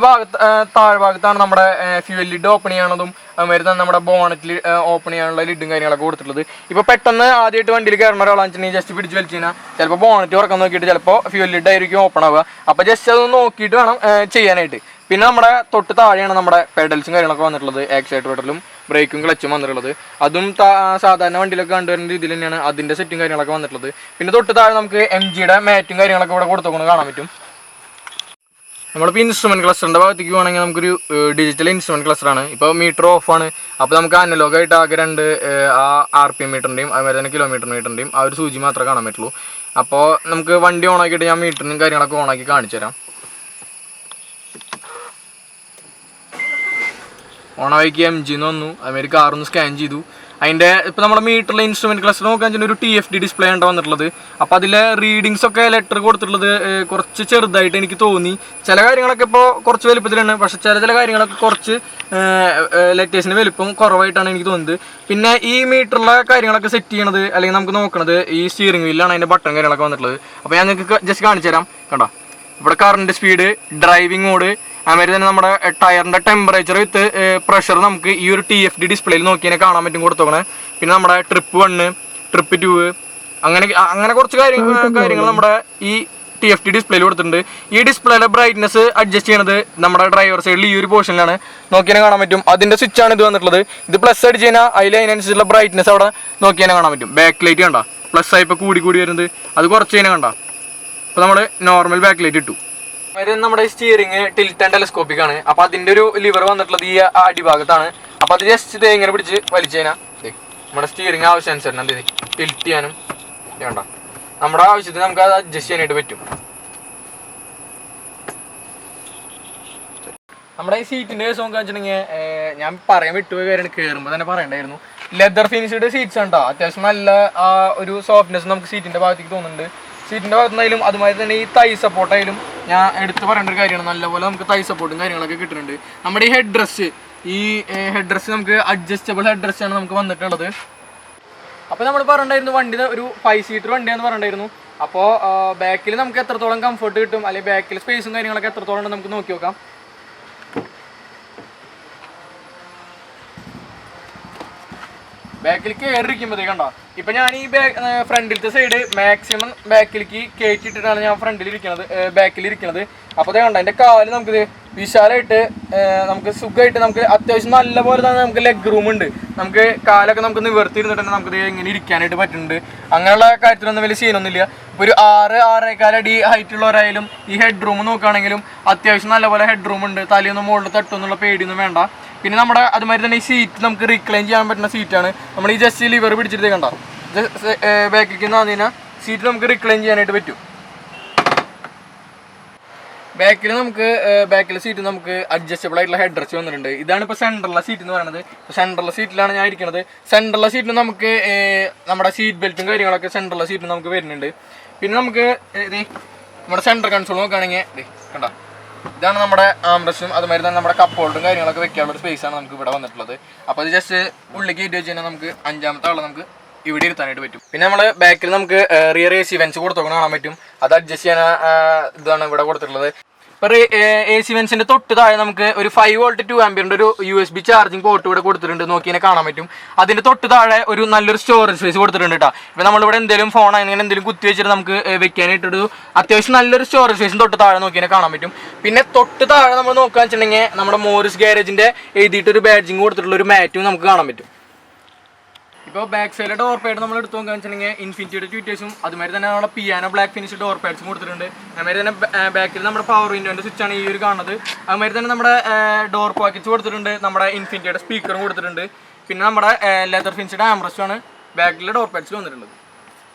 താഴ്ഭാഗത്താണ് നമ്മുടെ ഫ്യൂവൽ ലിഡ് ഓപ്പൺ ചെയ്യാനുള്ളതും അതുമാതിരി തന്നെ നമ്മുടെ ബോണറ്റിൽ ഓപ്പൺ ചെയ്യാനുള്ള ലിഡും കാര്യങ്ങളൊക്കെ കൊടുത്തിട്ടുള്ളത്. ഇപ്പോൾ പെട്ടെന്ന് ആദ്യമായിട്ട് വണ്ടിയിൽ കയറുന്ന ഒരാളാണെന്ന് വെച്ചിട്ടുണ്ടെങ്കിൽ ജസ്റ്റ് പിടിച്ച് വലിച്ചു കഴിഞ്ഞാൽ ചിലപ്പോൾ ബോണറ്റ് തുറക്കാൻ നോക്കിയിട്ട് ചിലപ്പോൾ ഫ്യൂവൽ ലിഡ് ആയിരിക്കും ഓപ്പൺ ആവുക. അപ്പോൾ ജസ്റ്റ് അത് നോക്കിയിട്ട് വേണം ചെയ്യാനായിട്ട്. പിന്നെ നമ്മുടെ തൊട്ട് താഴെയാണ് നമ്മുടെ പെഡൽസും കാര്യങ്ങളൊക്കെ വന്നിട്ടുള്ളത്. ആക്സിലേറ്റർ പെഡലും ബ്രേക്കും ക്ലച്ചും വന്നിട്ടുള്ളത്. അതും സാധാരണ വണ്ടിയിലൊക്കെ കണ്ടുവരുന്ന രീതിയിൽ തന്നെയാണ് അതിൻ്റെ സെറ്റും കാര്യങ്ങളൊക്കെ വന്നിട്ടുള്ളത്. പിന്നെ തൊട്ട് താഴെ നമുക്ക് MGയുടെ മാറ്റും കാര്യങ്ങളൊക്കെ ഇവിടെ കൊടുത്തുകൊണ്ട് കാണാൻ പറ്റും. നമ്മളിപ്പോൾ ഇൻസ്ട്രുമെൻറ്റ് ക്ലസ്റ്ററിൻ്റെ ഭാഗത്തേക്ക് പോകണമെങ്കിൽ നമുക്കൊരു ഡിജിറ്റൽ ഇൻസ്ട്രുമെൻറ്റ് ക്ലസ്റ്ററാണ്. ഇപ്പോൾ മീറ്റർ ഓഫാണ്. അപ്പോൾ നമുക്ക് അനലോഗായിട്ട് ആകെ രണ്ട് RPM മീറ്ററിൻ്റെയും അതുപോലെ തന്നെ കിലോമീറ്റർ മീറ്ററിൻ്റെയും ആ ഒരു സൂചി മാത്രമേ കാണാൻ പറ്റുള്ളൂ. അപ്പോൾ നമുക്ക് വണ്ടി ഓണാക്കിയിട്ട് ഞാൻ മീറ്ററിനും കാര്യങ്ങളൊക്കെ ഓണാക്കി കാണിച്ചു തരാം. ഓണാക്കി MG എന്ന് വന്നു. അതുമാതിരി കാറൊന്ന് സ്കാൻ ചെയ്തു. അതിൻ്റെ ഇപ്പോൾ നമ്മുടെ മീറ്ററിലെ ഇൻസ്ട്രുമെൻറ്റ് ക്ലസ്റ്റർ നോക്കാൻ വെച്ചാൽ ഒരു TFT ഡിസ്പ്ലേ ആണ് വന്നിട്ടുള്ളത്. അപ്പോൾ അതിലെ റീഡിങ്സ് ഒക്കെ ലെറ്റർ കൊടുത്തിട്ടുള്ളത് കുറച്ച് ചെറുതായിട്ട് എനിക്ക് തോന്നി. ചില കാര്യങ്ങളൊക്കെ ഇപ്പോൾ കുറച്ച് വലുപ്പത്തിലാണ്, പക്ഷേ ചില കാര്യങ്ങളൊക്കെ കുറച്ച് ലെറ്റേഴ്സിന് വലുപ്പം കുറവായിട്ടാണ് എനിക്ക് തോന്നുന്നത്. പിന്നെ ഈ മീറ്ററിലെ കാര്യങ്ങളൊക്കെ സെറ്റ് ചെയ്യണത് അല്ലെങ്കിൽ നമുക്ക് നോക്കണത് ഈ സ്റ്റിയറിംഗ് വീലിലാണ് അതിൻ്റെ ബട്ടൺ കാര്യങ്ങളൊക്കെ വന്നിട്ടുള്ളത്. അപ്പോൾ ഞാൻ നിങ്ങൾക്ക് ജസ്റ്റ് കാണിച്ചു തരാം. കണ്ടോ, ഇവിടെ കറണ്ട് സ്പീഡ്, ഡ്രൈവിംഗ് മോഡ്, അതുമാതിരി തന്നെ നമ്മുടെ ടയറിൻ്റെ ടെമ്പറേച്ചർ വിത്ത് പ്രഷർ നമുക്ക് ഈ ഒരു TFT ഡിസ്പ്ലേയിൽ നോക്കിയാൽ കാണാൻ പറ്റും കൊടുത്തോക്കണേ. പിന്നെ നമ്മുടെ ട്രിപ്പ് 1, ട്രിപ്പ് 2 അങ്ങനെ കുറച്ച് കാര്യങ്ങൾ നമ്മുടെ ഈ TFT ഡിസ്പ്ലേയിൽ കൊടുത്തിട്ടുണ്ട്. ഈ ഡിസ്പ്ലേയുടെ ബ്രൈറ്റ്നസ് അഡ്ജസ്റ്റ് ചെയ്യണത് നമ്മുടെ ഡ്രൈവർ സൈഡിൽ ഈ ഒരു പോർഷനിലാണ് നോക്കിയാൽ കാണാൻ പറ്റും. അതിൻ്റെ സ്വിച്ചാണ് ഇത് വന്നിട്ടുള്ളത്. ഇത് പ്ലസ് അടിച്ച് കഴിഞ്ഞാൽ അതിനനുസരിച്ചുള്ള ബ്രൈറ്റ്നസ് അവിടെ നോക്കിയാൽ കാണാൻ പറ്റും. ബാക്ക് ലൈറ്റ് കണ്ട പ്ലസ് ആയി ഇപ്പോൾ കൂടി വരുന്നത്, അത് കുറച്ച് കഴിഞ്ഞാൽ കണ്ട. അപ്പോൾ നമ്മൾ നോർമൽ ബാക്ക് ലൈറ്റ് ഇട്ടു. നമ്മുടെ സ്റ്റിയറിംഗ് ടിൽറ്റ് ആൻഡ് ടെലസ്കോപ്പിക് ആണ്. അപ്പോൾ അതിൻ്റെ ഒരു ലിവർ വന്നിട്ടുള്ളത് ഈ അടിഭാഗത്താണ്. അപ്പോൾ അത് ജസ്റ്റ് ഇത് ഇങ്ങനെ പിടിച്ച് വലിച്ചു കഴിഞ്ഞാൽ നമ്മുടെ സ്റ്റിയറിംഗ് ആവശ്യാനുസരണം എന്ത് ടിൽറ്റ് ചെയ്യാനും വേണ്ട, നമ്മുടെ ആവശ്യത്തിന് നമുക്ക് അത് അഡ്ജസ്റ്റ് ചെയ്യാനായിട്ട് പറ്റും. നമ്മുടെ ഈ സീറ്റിൻ്റെ കേസ് നോക്കാൻ വെച്ചിട്ടുണ്ടെങ്കിൽ ഞാൻ പറയാൻ വിട്ടുപോയ കാര്യമാണ്, കയറുമ്പോൾ തന്നെ പറയണ്ടായിരുന്നു. ലെതർ ഫിനിഷ്ഡ് സീറ്റ്സ് ഉണ്ടോ, അത്യാവശ്യം നല്ല ഒരു സോഫ്റ്റ്നെസ് നമുക്ക് സീറ്റിൻ്റെ ഭാഗത്തേക്ക് തോന്നുന്നുണ്ട്. സീറ്റിൻ്റെ ഭാഗത്തുനിന്നായാലും അതുമാതിരി തന്നെ ഈ തൈ സപ്പോർട്ടായാലും ഞാൻ എടുത്ത് പറയേണ്ട ഒരു കാര്യമാണ്. നല്ലപോലെ നമുക്ക് തൈ സപ്പോർട്ടും കാര്യങ്ങളൊക്കെ കിട്ടുന്നുണ്ട്. നമ്മുടെ ഈ ഹെഡ് ഡ്രസ്സ് നമുക്ക് അഡ്ജസ്റ്റബിൾ ഹെഡ് ഡ്രസ്സാണ് നമുക്ക് വന്നിട്ടുള്ളത്. അപ്പോൾ നമ്മൾ പറഞ്ഞിട്ടുണ്ടായിരുന്നു വണ്ടി ഒരു 5 സീറ്റർ വണ്ടിയാണെന്ന് പറഞ്ഞിട്ടുണ്ടായിരുന്നു. അപ്പോൾ ബാക്കിൽ നമുക്ക് എത്രത്തോളം കംഫർട്ട് കിട്ടും, അല്ലെങ്കിൽ ബാക്കിൽ സ്പേസും കാര്യങ്ങളൊക്കെ എത്രത്തോളം ഉണ്ട് നമുക്ക് നോക്കി നോക്കാം. ബാക്കിലേക്ക് കയറിയിരിക്കുമ്പോഴത്തേ കണ്ടോ, ഇപ്പം ഞാൻ ഈ ഫ്രണ്ടിലത്തെ സൈഡ് മാക്സിമം ബാക്കിലേക്ക് കയറ്റിയിട്ടിട്ടാണ് ഞാൻ ബാക്കിലിരിക്കുന്നത്. അപ്പോൾ അതേ കണ്ടോ, എൻ്റെ കാല് നമുക്കിത് വിശാലമായിട്ട് നമുക്ക് സുഖമായിട്ട് നമുക്ക് അത്യാവശ്യം നല്ല പോലെ തന്നെ നമുക്ക് ലെഗ് റൂം ഉണ്ട്. നമുക്ക് കാലൊക്കെ നമുക്ക് നിവർത്തിയിരുന്നിട്ട് തന്നെ നമുക്കിത് എങ്ങനെ ഇരിക്കാനായിട്ട് പറ്റുന്നുണ്ട്. അങ്ങനെയുള്ള കാര്യത്തിലൊന്നും വലിയ സീനൊന്നുമില്ല. ഇപ്പോൾ ഒരു 6-6.25 അടി ഹൈറ്റുള്ളവരായാലും ഈ ഹെഡ് റൂം നോക്കുകയാണെങ്കിലും അത്യാവശ്യം നല്ലപോലെ ഹെഡ് റൂം ഉണ്ട്. തലയൊന്നും മുകളിൽ തട്ടുമെന്നുള്ള പേടിയൊന്നും വേണ്ട. പിന്നെ നമ്മുടെ അതുമാതിരി തന്നെ ഈ സീറ്റ് നമുക്ക് റീക്ലൈൻ ചെയ്യാൻ പറ്റുന്ന സീറ്റാണ്. നമ്മൾ ഈ ജസ്റ്റ് ലിവർ പിടിച്ചിട്ട് കണ്ടോ, ബാക്കിലേക്ക് നിന്ന് കഴിഞ്ഞാൽ സീറ്റ് നമുക്ക് റീക്ലൈൻ ചെയ്യാനായിട്ട് പറ്റും. ബാക്കിലെ സീറ്റ് നമുക്ക് അഡ്ജസ്റ്റബിൾ ആയിട്ടുള്ള ഹെഡ് റെസ്റ്റ് വന്നിട്ടുണ്ട്. ഇതാണ് ഇപ്പോൾ സെൻട്രലുള്ള സീറ്റ് എന്ന് പറയുന്നത്. സെൻട്രലുള്ള സീറ്റിലാണ് ഞാൻ ഇരിക്കുന്നത്. സെൻട്രലുള്ള സീറ്റിന് നമുക്ക് നമ്മുടെ സീറ്റ് ബെൽറ്റും കാര്യങ്ങളൊക്കെ സെൻട്രലുള്ള സീറ്റിന് നമുക്ക് വരുന്നുണ്ട്. പിന്നെ നമുക്ക് നമ്മുടെ സെൻട്രൽ കൺസോൾ നോക്കുകയാണെങ്കിൽ കണ്ടോ, ഇതാണ് നമ്മുടെ ആംബ്രസ്റ്റും അതുമാതിരി തന്നെ നമ്മുടെ കപ്പ് ഹോൾഡറും കാര്യങ്ങളൊക്കെ വെക്കാനുള്ള സ്പേസാണ് നമുക്ക് ഇവിടെ വന്നിട്ടുള്ളത്. അപ്പോൾ അത് ജസ്റ്റ് ഉള്ളിലേക്ക് കയറ്റി വെച്ച് കഴിഞ്ഞാൽ നമുക്ക് 5ാമത്തെ ആളെ നമുക്ക് ഇവിടെ ഇരുത്താനായിട്ട് പറ്റും. പിന്നെ നമ്മൾ ബാക്കിൽ നമുക്ക് റിയർ AC വെൻസ് കൊടുത്തോക്കണം കാണാൻ പറ്റും. അത് അഡ്ജസ്റ്റ് ചെയ്യാൻ ഇതാണ് ഇവിടെ കൊടുത്തിട്ടുള്ളത്. ഇപ്പോൾ AC വെൻസിൻ്റെ തൊട്ട് താഴെ നമുക്ക് ഒരു 5 വോൾട്ട് 2 ആംപിയറിൻ്റെ ഒരു USB ചാർജിങ് പോർട്ട് ഇവിടെ കൊടുത്തിട്ടുണ്ട്, നോക്കിയാൽ കാണാൻ പറ്റും. അതിൻ്റെ തൊട്ട് താഴെ ഒരു നല്ലൊരു സ്റ്റോറേജ് സ്പേസ് കൊടുത്തിട്ടുണ്ട് കേട്ടോ. ഇപ്പോൾ നമ്മളിവിടെ എന്തെങ്കിലും ഫോൺ അങ്ങനെ എന്തെങ്കിലും കുത്തി വെച്ചിട്ട് നമുക്ക് വെക്കാനായിട്ടൊരു അത്യാവശ്യം നല്ലൊരു സ്റ്റോറേജ് സ്പേസും തൊട്ട് താഴെ നോക്കിയാൽ കാണാൻ പറ്റും. പിന്നെ തൊട്ട് താഴെ നമ്മൾ നോക്കുകയെന്ന് വെച്ചിട്ടുണ്ടെങ്കിൽ നമ്മുടെ മോറിസ് ഗാരേജിൻ്റെ എഴുതിയിട്ടൊരു ബാഡ്ജിങ് കൊടുത്തിട്ടുള്ള ഒരു മാറ്റും നമുക്ക് കാണാൻ പറ്റും. ഇപ്പോൾ ബാക്ക് സൈഡിലെ ഡോർ പാഡ് നമ്മൾ എടുത്ത് നോക്കുകയെന്ന് വെച്ചിട്ടുണ്ടെങ്കിൽ ഇൻഫിനിറ്റിയുടെ ട്യൂറ്റേഴ്സും അതുമാതിരി തന്നെ നമ്മുടെ പിയാനോ ബ്ലാക്ക് ഫിനിഷ് ഡോർ പാഡ്സും കൊടുത്തിട്ടുണ്ട്. അതുമാതിരി തന്നെ ബാക്കിൽ നമ്മുടെ പവർ വിൻഡോൻ്റെ സ്വിച്ചാണ് ഈ ഒരു കാണുന്നത്. അതുമാതിരി തന്നെ നമ്മുടെ ഡോർ പോക്കറ്റ്സ് കൊടുത്തിട്ടുണ്ട്. നമ്മുടെ ഇൻഫിനിറ്റിയുടെ സ്പീക്കറും കൊടുത്തിട്ടുണ്ട്. പിന്നെ നമ്മുടെ ലെതർ ഫിനിഷ്ഡ് ആംബ്രസ്റ്റുമാണ് ബാക്കിലെ ഡോർ പാഡ്സിൽ വന്നിട്ടുള്ളത്.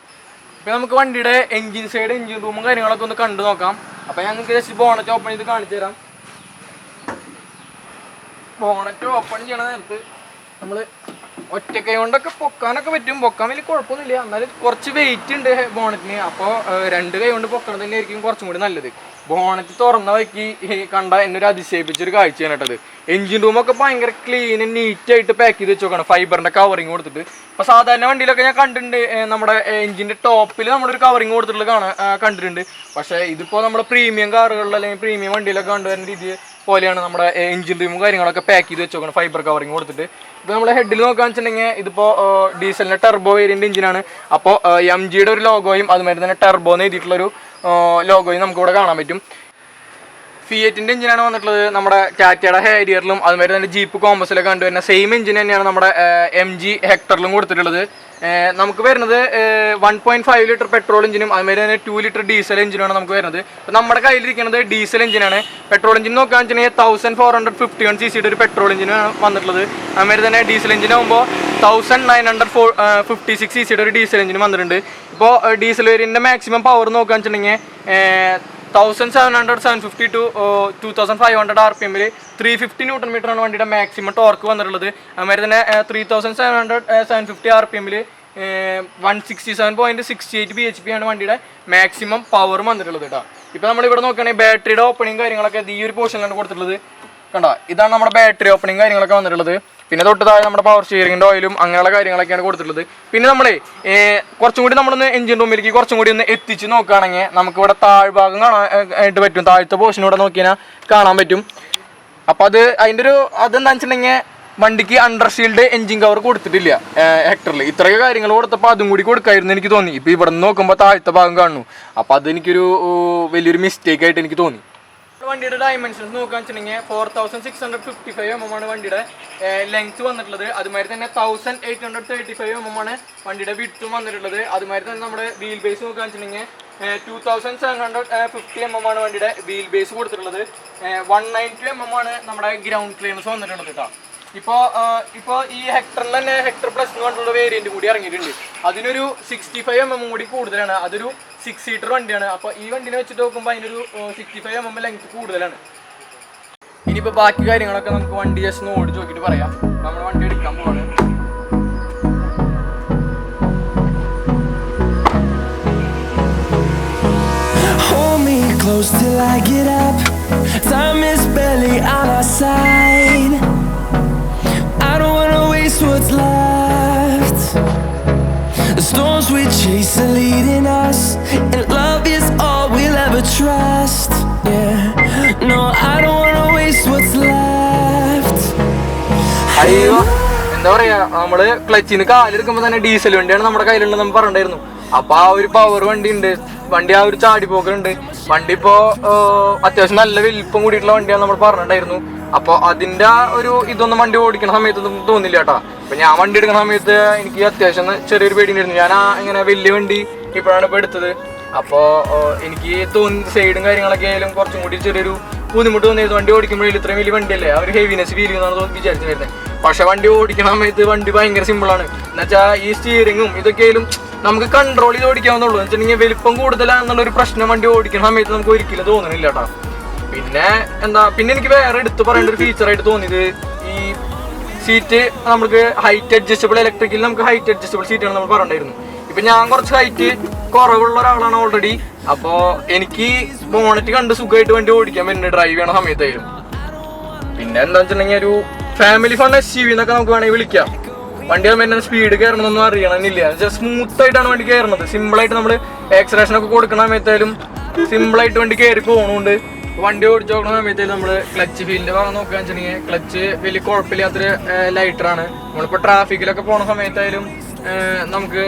ഇപ്പോൾ നമുക്ക് വണ്ടിയുടെ എഞ്ചിൻ സൈഡ്, എഞ്ചിൻ റൂമും കാര്യങ്ങളൊക്കെ ഒന്ന് കണ്ടു നോക്കാം. അപ്പോൾ ഞാൻ നിങ്ങൾക്ക് ജസ്റ്റ് ബോണറ്റ് ഓപ്പൺ ചെയ്ത് കാണിച്ചു തരാം. ബോണറ്റ് ഓപ്പൺ ചെയ്യണ നേരത്ത് നമ്മൾ ഒറ്റക്കൈ കൊണ്ടൊക്കെ പൊക്കാനൊക്കെ പറ്റും. പൊക്കാൻ വലിയ കുഴപ്പമൊന്നുമില്ല, എന്നാലും കുറച്ച് വെയിറ്റ് ഉണ്ട് ബോണറ്റിന്. അപ്പോൾ 2 കൈ കൊണ്ട് പൊക്കണം തന്നെയായിരിക്കും കുറച്ചും കൂടി നല്ലത്. ബോണറ്റ് തുറന്ന വയ്ക്കി കണ്ട എന്നൊരു അതിശയിപ്പിച്ചൊരു കാഴ്ചയാണ് കേട്ടത്. എഞ്ചിൻ റൂമൊക്കെ ഭയങ്കര ക്ലീൻ നീറ്റായിട്ട് പാക്ക് ചെയ്ത് വെച്ചോക്കണം, ഫൈബറിൻ്റെ കവറിങ് കൊടുത്തിട്ട്. ഇപ്പോൾ സാധാരണ വണ്ടിയിലൊക്കെ ഞാൻ കണ്ടിട്ടുണ്ട് നമ്മുടെ എഞ്ചിൻ്റെ ടോപ്പിൽ നമ്മളൊരു കവറിങ് കൊടുത്തിട്ടുള്ള കണ്ടിട്ടുണ്ട്. പക്ഷേ ഇതിപ്പോൾ നമ്മുടെ പ്രീമിയം കാറുകളിൽ അല്ലെങ്കിൽ പ്രീമിയം വണ്ടിയിലൊക്കെ കണ്ടുവരുന്ന രീതി പോലെയാണ് നമ്മുടെ എഞ്ചിൻ റൂമും കാര്യങ്ങളൊക്കെ പാക്ക് ചെയ്ത് വെച്ചോക്കണം ഫൈബർ കവറിങ് കൊടുത്തിട്ട്. ഇപ്പോൾ നമ്മൾ ഹെഡിൽ നോക്കുകയെന്ന് വെച്ചിട്ടുണ്ടെങ്കിൽ ഇതിപ്പോൾ ഡീസലിൻ്റെ ടെർബോ വേരിയൻ്റ് എഞ്ചിനാണ്. അപ്പോൾ MGയുടെ ഒരു ലോഗോയും അതുമാതിരി തന്നെ ടെർബോ എന്ന് എഴുതിയിട്ടുള്ളൊരു ലോഗോയും നമുക്കിവിടെ കാണാൻ പറ്റും. ഫിയറ്റിൻ്റെ എഞ്ചിനാണ് വന്നിട്ടുള്ളത്. നമ്മുടെ ടാറ്റയുടെ ഹാരിയറിലും അതുമാതിരി തന്നെ ജീപ്പ് കോമ്പസിലൊക്കെ കണ്ടുവരുന്ന സെയിം എഞ്ചിൻ തന്നെയാണ് നമ്മുടെ MG ഹെക്ടറിലും കൊടുത്തിട്ടുള്ളത്. നമുക്ക് വരുന്നത് 1.5 ലിറ്റർ പെട്രോൾ എഞ്ചിനും അതുമാതിരി തന്നെ 2 ലിറ്റർ ഡീസൽ എഞ്ചിനുമാണ് നമുക്ക് വരുന്നത്. അപ്പോൾ നമ്മുടെ കയ്യിലിരിക്കുന്നത് ഡീസൽ എഞ്ചിനാണ്. പെട്രോൾ എഞ്ചിൻ നോക്കുകയാണെന്ന് വെച്ചിട്ടുണ്ടെങ്കിൽ 1451 cc ഒരു പെട്രോൾ എഞ്ചിനാണ് വന്നിട്ടുള്ളത്. അതുമാതിരി തന്നെ ഡീസൽ എഞ്ചിനാകുമ്പോൾ 1956 cc ഒരു ഡീസൽ എഞ്ചിനും വന്നിട്ടുണ്ട്. ഇപ്പോൾ ഡീസൽ വേരിയൻ്റെ മാക്സിമം പവർ നോക്കുകയാണെന്ന് വെച്ചിട്ടുണ്ടെങ്കിൽ 1700 750 to 2500 RPM 350 ന്യൂട്ടൺ മീറ്റർ ആണ് വണ്ടിയുടെ മാക്സിമം ടോർക്ക് വന്നിട്ടുള്ളത്. അതുമാതിരി തന്നെ 3700 750 RPM 167.68 bhp ആണ് വണ്ടിയുടെ മാക്സിമം പവർ വന്നിട്ടുള്ളത് കേട്ടോ. ഇപ്പോൾ നമ്മളിവിടെ നോക്കുകയാണെങ്കിൽ ബാറ്ററിയുടെ ഓപ്പണിങ് കാര്യങ്ങളൊക്കെ ഈ ഒരു പോർഷനിലാണ് കൊടുത്തിട്ടുള്ളത്. കണ്ടോ, ഇതാണ് നമ്മുടെ ബാറ്ററി ഓപ്പണിങ് കാര്യങ്ങളൊക്കെ വന്നിട്ടുള്ളത്. പിന്നെ തൊട്ട് താഴെ നമ്മുടെ പവർ സ്റ്റിയറിംഗിൻ്റെ ഓയിലും അങ്ങനെയുള്ള കാര്യങ്ങളൊക്കെയാണ് കൊടുത്തിട്ടുള്ളത്. പിന്നെ നമ്മളെ കുറച്ചും കൂടി നമ്മളൊന്ന് എഞ്ചിൻ റൂമിലേക്ക് കുറച്ചും കൂടി ഒന്ന് എത്തിച്ച് നോക്കുകയാണെങ്കിൽ നമുക്കിവിടെ താഴ്ഭാഗം കാണാൻ ആയിട്ട് പറ്റും. താഴത്തെ പോർഷൻ ഇവിടെ നോക്കിയാൽ കാണാൻ പറ്റും. അപ്പോൾ അതിൻ്റെ ഒരു അതെന്താണെന്ന് വെച്ചിട്ടുണ്ടെങ്കിൽ വണ്ടിക്ക് അണ്ടർഷീൽഡ് എഞ്ചിൻ കവർ കൊടുത്തിട്ടില്ല ഹെക്ടറിൽ. ഇത്രയൊക്കെ കാര്യങ്ങൾ കൊടുത്തപ്പോൾ അതും കൂടി കൊടുക്കായിരുന്നു എനിക്ക് തോന്നി. ഇപ്പോൾ ഇവിടെ നിന്ന് നോക്കുമ്പോൾ താഴത്തെ ഭാഗം കാണുന്നു. അപ്പോൾ അതെനിക്കൊരു വലിയൊരു മിസ്റ്റേക്ക് ആയിട്ട് എനിക്ക് തോന്നി. വണ്ടിയുടെ ഡയമെൻഷൻസ് നോക്കുകയെന്ന് വെച്ചിട്ടുണ്ടെങ്കിൽ 4655 mm ആണ് വണ്ടിയുടെ ലെങ്ത് വന്നിട്ടുള്ളത്. അതുമാതിരി തന്നെ 1835 mm ആണ് വണ്ടിയുടെ വിഡ്ത്തും വന്നിട്ടുള്ളത്. അതുമാതിരി തന്നെ നമ്മുടെ വീൽ ബേസ് നോക്കുകയെന്ന് വെച്ചിട്ടുണ്ടെങ്കിൽ 2750 mm ആണ് വണ്ടിയുടെ വീൽ ബേസ് കൊടുത്തിട്ടുള്ളത്. 190 mm ആണ് നമ്മുടെ ഗ്രൗണ്ട് ക്ലിയറൻസ് വന്നിട്ടുള്ളത് കേട്ടോ. ഇപ്പോൾ ഈ ഹെക്ടറിൽ തന്നെ ഹെക്ടർ പ്ലസ് എന്ന് പറഞ്ഞിട്ടുള്ള വേരിയന്റ് കൂടി ഇറങ്ങിയിട്ടുണ്ട്. അതിനൊരു 65 mm കൂടി കൂടുതലാണ്. അതൊരു 6 സീറ്റർ വണ്ടിയാണ്. അപ്പോൾ ഈ വണ്ടിനെ വെച്ചിട്ട് നോക്കുമ്പോൾ അതിനൊരു 65 mm ലെങ്ത് കൂടുതലാണ്. ഇനിയിപ്പോൾ ബാക്കി കാര്യങ്ങളൊക്കെ നമുക്ക് വണ്ടി ജസ്റ്റ് ഒന്ന് ഓടിച്ച് നോക്കിയിട്ട് പറയാം. നമ്മൾ വണ്ടി എടുക്കാൻ പോവാണ്. Close till I get up. Time is barely on our side. I don't wanna waste what's left. The storms we chase are leading us, and love is all we'll ever trust. Yeah, no, I don't wanna waste what's left. അയ്യോ, എന്താ പറയാ, നമ്മള് ക്ലച്ചിന് കാലെടുക്കുമ്പോൾ തന്നെ diesel വണ്ടിയാണ് നമ്മുടെ കയ്യിലുണ്ടെന്ന് നമ്മൾ പറഞ്ഞിട്ടുണ്ടായിരുന്നു. അപ്പോൾ ആ ഒരു പവർ വണ്ടി ഉണ്ട്, വണ്ടി ആ ഒരു ചാടിപ്പോക്കുണ്ട്. വണ്ടി ഇപ്പോൾ അത്യാവശ്യം നല്ല വലിപ്പം കൂടിയിട്ടുള്ള വണ്ടിയാണ് നമ്മൾ പറഞ്ഞിട്ടുണ്ടായിരുന്നു. അപ്പോൾ അതിൻ്റെ ഒരു ഇതൊന്നും വണ്ടി ഓടിക്കുന്ന സമയത്തൊന്നും തോന്നില്ല കേട്ടോ. അപ്പോൾ ഞാൻ വണ്ടി എടുക്കുന്ന സമയത്ത് എനിക്ക് അത്യാവശ്യം ചെറിയൊരു പേടിയുണ്ടായിരുന്നു. ഞാൻ ഇങ്ങനെ വലിയ വണ്ടി ഇപ്പോഴാണ് ഇപ്പോൾ എടുത്തത്. അപ്പോൾ എനിക്ക് സൈഡും കാര്യങ്ങളൊക്കെ ആയാലും കുറച്ചും കൂടി ചെറിയൊരു ബുദ്ധിമുട്ട് തോന്നിയത്. വണ്ടി ഓടിക്കുമ്പോഴേലും ഇത്രയും വലിയ വണ്ടിയല്ലേ, ആ ഒരു ഹെവിനെസ് ഫീൽ ചെയ്യുന്നതാണ് വിചാരിച്ചു വരുന്നത്. പക്ഷേ വണ്ടി ഓടിക്കുന്ന സമയത്ത് വണ്ടി ഭയങ്കര സിമ്പിളാണ്. എന്നുവെച്ചാൽ ഈ സ്റ്റിയറിങ്ങും ഇതൊക്കെയായാലും നമുക്ക് കൺട്രോൾ ചെയ്ത് ഓടിക്കാവുന്നുള്ളൂ. എന്ന് വെച്ചിട്ടുണ്ടെങ്കിൽ വലിപ്പം കൂടുതലാണെന്നുള്ളൊരു പ്രശ്നം വണ്ടി ഓടിക്കുന്ന സമയത്ത് നമുക്ക് ഒരിക്കലും തോന്നുന്നില്ല കേട്ടോ. പിന്നെ എനിക്ക് വേറെ എടുത്ത് പറയേണ്ട ഒരു ഫീച്ചറായിട്ട് തോന്നിയത് ഈ സീറ്റ്. നമുക്ക് ഹൈറ്റ് അഡ്ജസ്റ്റബിൾ ഇലക്ട്രിക്കൽ നമുക്ക് ഹൈറ്റ് അഡ്ജസ്റ്റബിൾ സീറ്റാണ് നമ്മൾ പറഞ്ഞിട്ടുണ്ടായിരുന്നു. ഇപ്പം ഞാൻ കുറച്ച് ഹൈറ്റ് കുറവുള്ള ഒരാളാണ് ഓൾറെഡി. അപ്പോൾ എനിക്ക് ബോണറ്റ് കണ്ട് സുഖമായിട്ട് വണ്ടി ഓടിക്കാൻ പറ്റുന്നുണ്ട് ഡ്രൈവ് ചെയ്യണ സമയത്തായാലും. പിന്നെ എന്താ വെച്ചിട്ടുണ്ടെങ്കിൽ ഒരു ഫാമിലി ഫൺ SUV എന്നൊക്കെ നമുക്ക് വേണമെങ്കിൽ വിളിക്കാം. വണ്ടി ആകുമ്പോൾ സ്പീഡ് കയറണമെന്നൊന്നും അറിയണമെന്നില്ല. സ്മൂത്ത് ആയിട്ടാണ് വണ്ടി കയറുന്നത്. സിമ്പിളായിട്ട് നമ്മൾ ആക്സിലറേഷനൊക്കെ കൊടുക്കണ സമയത്തായാലും സിമ്പിളായിട്ട് വണ്ടി കയറി പോകണമുണ്ട്. വണ്ടി ഓടിച്ചു നോക്കുന്ന സമയത്തായാലും നമ്മൾ ക്ലച്ച് ഫീലിൻ്റെ ഭാഗം നോക്കുകയെന്ന് വെച്ചിട്ടുണ്ടെങ്കിൽ ക്ലച്ച് വലിയ കുഴപ്പമില്ലാത്തൊരു ലൈറ്ററാണ്. നമ്മളിപ്പോൾ ട്രാഫിക്കിലൊക്കെ പോണ സമയത്തായാലും നമുക്ക്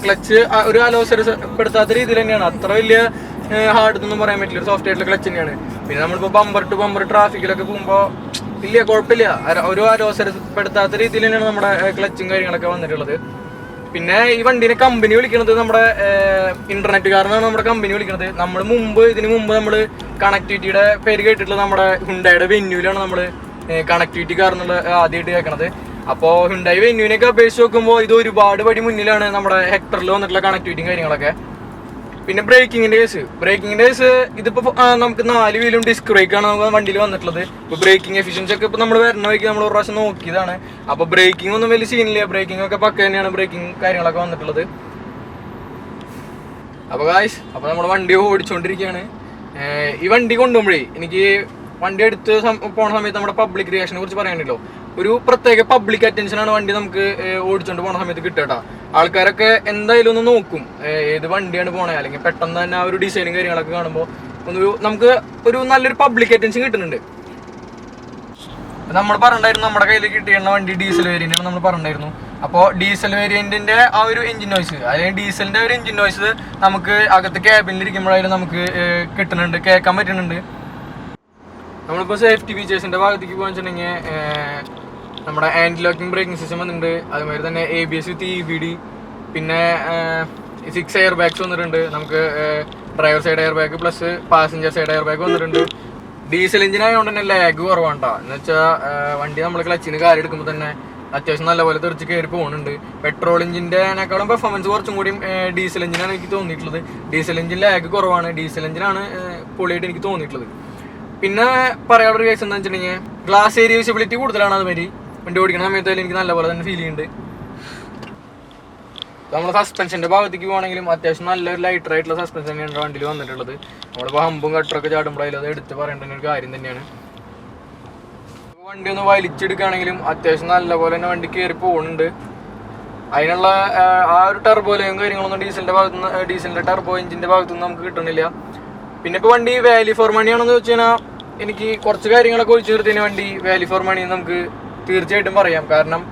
ക്ലച്ച് ഒരു അലോസരപ്പെടുത്താത്ത രീതിയിൽ തന്നെയാണ്. അത്ര വലിയ ഹാർഡ് എന്നൊന്നും പറയാൻ പറ്റില്ല. ഒരു സോഫ്റ്റ് ആയിട്ടുള്ള ക്ലച്ച് തന്നെയാണ്. പിന്നെ നമ്മളിപ്പോൾ ബമ്പർ ടു ബമ്പർ ട്രാഫിക്കിലൊക്കെ പോകുമ്പോൾ ഇല്ല, കുഴപ്പമില്ല, ഒരു അലോസരപ്പെടുത്താത്ത രീതിയിൽ തന്നെയാണ് നമ്മുടെ ക്ലച്ചും കാര്യങ്ങളൊക്കെ വന്നിട്ടുള്ളത്. പിന്നെ ഈ വണ്ടീനെ കമ്പനി വിളിക്കുന്നത് നമ്മുടെ ഇന്റർനെറ്റ് കാരനാണ് നമ്മുടെ കമ്പനി വിളിക്കുന്നത്. ഇതിന് മുമ്പ് നമ്മൾ കണക്ടിവിറ്റിയുടെ പേര് കേട്ടിട്ടുള്ളത് നമ്മുടെ ഹുണ്ടായുടെ വെന്യൂലാണ് നമ്മൾ കണക്ടിവിറ്റി കാരനുള്ള ആദ്യമായിട്ട് കേൾക്കണത്. അപ്പോൾ ഹുണ്ടായി വെന്യൂവിനൊക്കെ അപേക്ഷിച്ച് നോക്കുമ്പോൾ ഇത് ഒരുപാട് പടി മുന്നിലാണ് നമ്മുടെ ഹെക്ടറിൽ വന്നിട്ടുള്ള കണക്ടിവിറ്റിയും കാര്യങ്ങളൊക്കെ. പിന്നെ ബ്രേക്കിങ്ങിൻ്റെ കേസ് ഇതിപ്പോൾ നമുക്ക് 4 വീലും ഡിസ്ക് ബ്രേക്കാണ് നമുക്ക് വണ്ടിയിൽ വന്നിട്ടുള്ളത്. ഇപ്പോൾ ബ്രേക്കിംഗ് എഫിഷ്യൻസി ഒക്കെ ഇപ്പോൾ നമ്മൾ വരണ വഴിക്ക് നമ്മൾ ഒരു പ്രാവശ്യം നോക്കിയതാണ്. അപ്പോൾ ബ്രേക്കിംഗ് ഒന്നും വലിയ സീനില്ല. ബ്രേക്കിംഗ് ഒക്കെ പക്ക തന്നെയാണ് ബ്രേക്കിംഗ് കാര്യങ്ങളൊക്കെ വന്നിട്ടുള്ളത്. അപ്പോൾ നമ്മൾ വണ്ടി ഓടിച്ചുകൊണ്ടിരിക്കുകയാണ്. ഈ വണ്ടി കൊണ്ടുപോകുമ്പോഴേ എനിക്ക് വണ്ടി എടുത്ത് പോണ സമയത്ത് നമ്മുടെ പബ്ലിക് റിയാക്ഷനെ കുറിച്ച് പറയാനുണ്ടല്ലോ. ഒരു പ്രത്യേക പബ്ലിക് അറ്റൻഷനാണ് വണ്ടി നമുക്ക് ഓടിച്ചുകൊണ്ട് പോണ സമയത്ത് കിട്ടുക. ആൾക്കാരൊക്കെ എന്തായാലും ഒന്ന് നോക്കും ഏത് വണ്ടിയാണ് പോണേ, അല്ലെങ്കിൽ പെട്ടെന്ന് തന്നെ ആ ഒരു ഡിസൈനും കാര്യങ്ങളൊക്കെ കാണുമ്പോൾ നമുക്ക് ഒരു നല്ലൊരു പബ്ലിക് അറ്റൻഷൻ കിട്ടുന്നുണ്ട്. നമ്മൾ പറഞ്ഞിട്ടുണ്ടായിരുന്നു നമ്മുടെ കയ്യിൽ കിട്ടിയിരുന്ന വണ്ടി ഡീസൽ വേരിയൻ്റാണ് നമ്മൾ പറഞ്ഞിട്ടുണ്ടായിരുന്നു. അപ്പോൾ ഡീസൽ വേരിയൻറ്റിൻ്റെ ആ ഒരു എഞ്ചിൻ നോയ്സ്, അല്ലെങ്കിൽ ഡീസലിൻ്റെ ഒരു എഞ്ചിൻ നോയ്സ് നമുക്ക് അകത്ത് ക്യാബിനിൽ ഇരിക്കുമ്പോഴായാലും നമുക്ക് കിട്ടുന്നുണ്ട്, കേൾക്കാൻ പറ്റുന്നുണ്ട്. നമ്മളിപ്പോൾ സേഫ്റ്റി ഫീച്ചേഴ്സിൻ്റെ ഭാഗത്തേക്ക് പോകാൻ വെച്ചിട്ടുണ്ടെങ്കിൽ നമ്മുടെ ആൻറ്റി ലോക്കിംഗ് ബ്രേക്കിംഗ് സിസ്റ്റം വന്നിട്ടുണ്ട്. അതുമാതിരി തന്നെ ABS വിത്ത് EBD, പിന്നെ 6 എയർ ബാഗ്സ് വന്നിട്ടുണ്ട്. നമുക്ക് driver side air bag plus passenger side air bag വന്നിട്ടുണ്ട്. ഡീസൽ എഞ്ചിൻ ആയതുകൊണ്ട് തന്നെ ലാഗ് കുറവാണ് കേട്ടോ. എന്ന് വെച്ചാൽ വണ്ടി നമ്മൾ ക്ലച്ചിന് കാലെടുക്കുമ്പോൾ തന്നെ അത്യാവശ്യം നല്ലപോലെ തെറിച്ച് കയറി പോകുന്നുണ്ട്. പെട്രോൾ എഞ്ചിൻ്റെനേക്കാളും പെർഫോമൻസ് കുറച്ചും കൂടി ഡീസൽ എഞ്ചിനാണ് എനിക്ക് തോന്നിയിട്ടുള്ളത്. ഡീസൽ എഞ്ചിൻ ലാഗ് കുറവാണ്, ഡീസൽ എഞ്ചിനാണ് പൊളിയായിട്ട് എനിക്ക് തോന്നിയിട്ടുള്ളത്. പിന്നെ പറയാനുള്ള കേസ് എന്താണെന്ന് വെച്ചിട്ടുണ്ടെങ്കിൽ ഗ്ലാസ് ഏരിയ വിസിബിലിറ്റി കൂടുതലാണ്. അതുമാതിരി വണ്ടി ഓടിക്കുന്ന സമയത്തായാലും എനിക്ക് നല്ലപോലെ തന്നെ ഫീൽ ചെയ്യുന്നുണ്ട്. നമ്മൾ സസ്പെൻഷൻ്റെ ഭാഗത്തേക്ക് പോകുകയാണെങ്കിലും അത്യാവശ്യം നല്ലൊരു ലൈറ്റർ ആയിട്ടുള്ള സസ്പെൻഷൻ തന്നെയാണ് വണ്ടിയിൽ വന്നിട്ടുള്ളത്. നമ്മളിപ്പോൾ ഹമ്പും കട്ടറൊക്കെ ചാടുമ്പോഴായാലും അത് എടുത്ത് പറയേണ്ട ഒരു കാര്യം തന്നെയാണ്. വണ്ടി ഒന്ന് വലിച്ചെടുക്കുകയാണെങ്കിലും അത്യാവശ്യം നല്ലപോലെ തന്നെ വണ്ടി കയറി പോകുന്നുണ്ട്. അതിനുള്ള ആ ഒരു ടെർബോലയും കാര്യങ്ങളൊന്നും ഡീസലിൻ്റെ ടെർബോ എഞ്ചിൻ്റെ ഭാഗത്തുനിന്ന് നമുക്ക് കിട്ടണില്ല. പിന്നെ ഇപ്പോൾ വണ്ടി വാല്യൂ ഫോർ മണി ആണെന്ന് വെച്ച് കഴിഞ്ഞാൽ എനിക്ക് കുറച്ച് കാര്യങ്ങളൊക്കെ ഒഴിച്ചു നിർത്തിയതിന് വണ്ടി വാല്യൂ ഫോർ മണി നമുക്ക് തീർച്ചയായിട്ടും പറയാം. കാരണം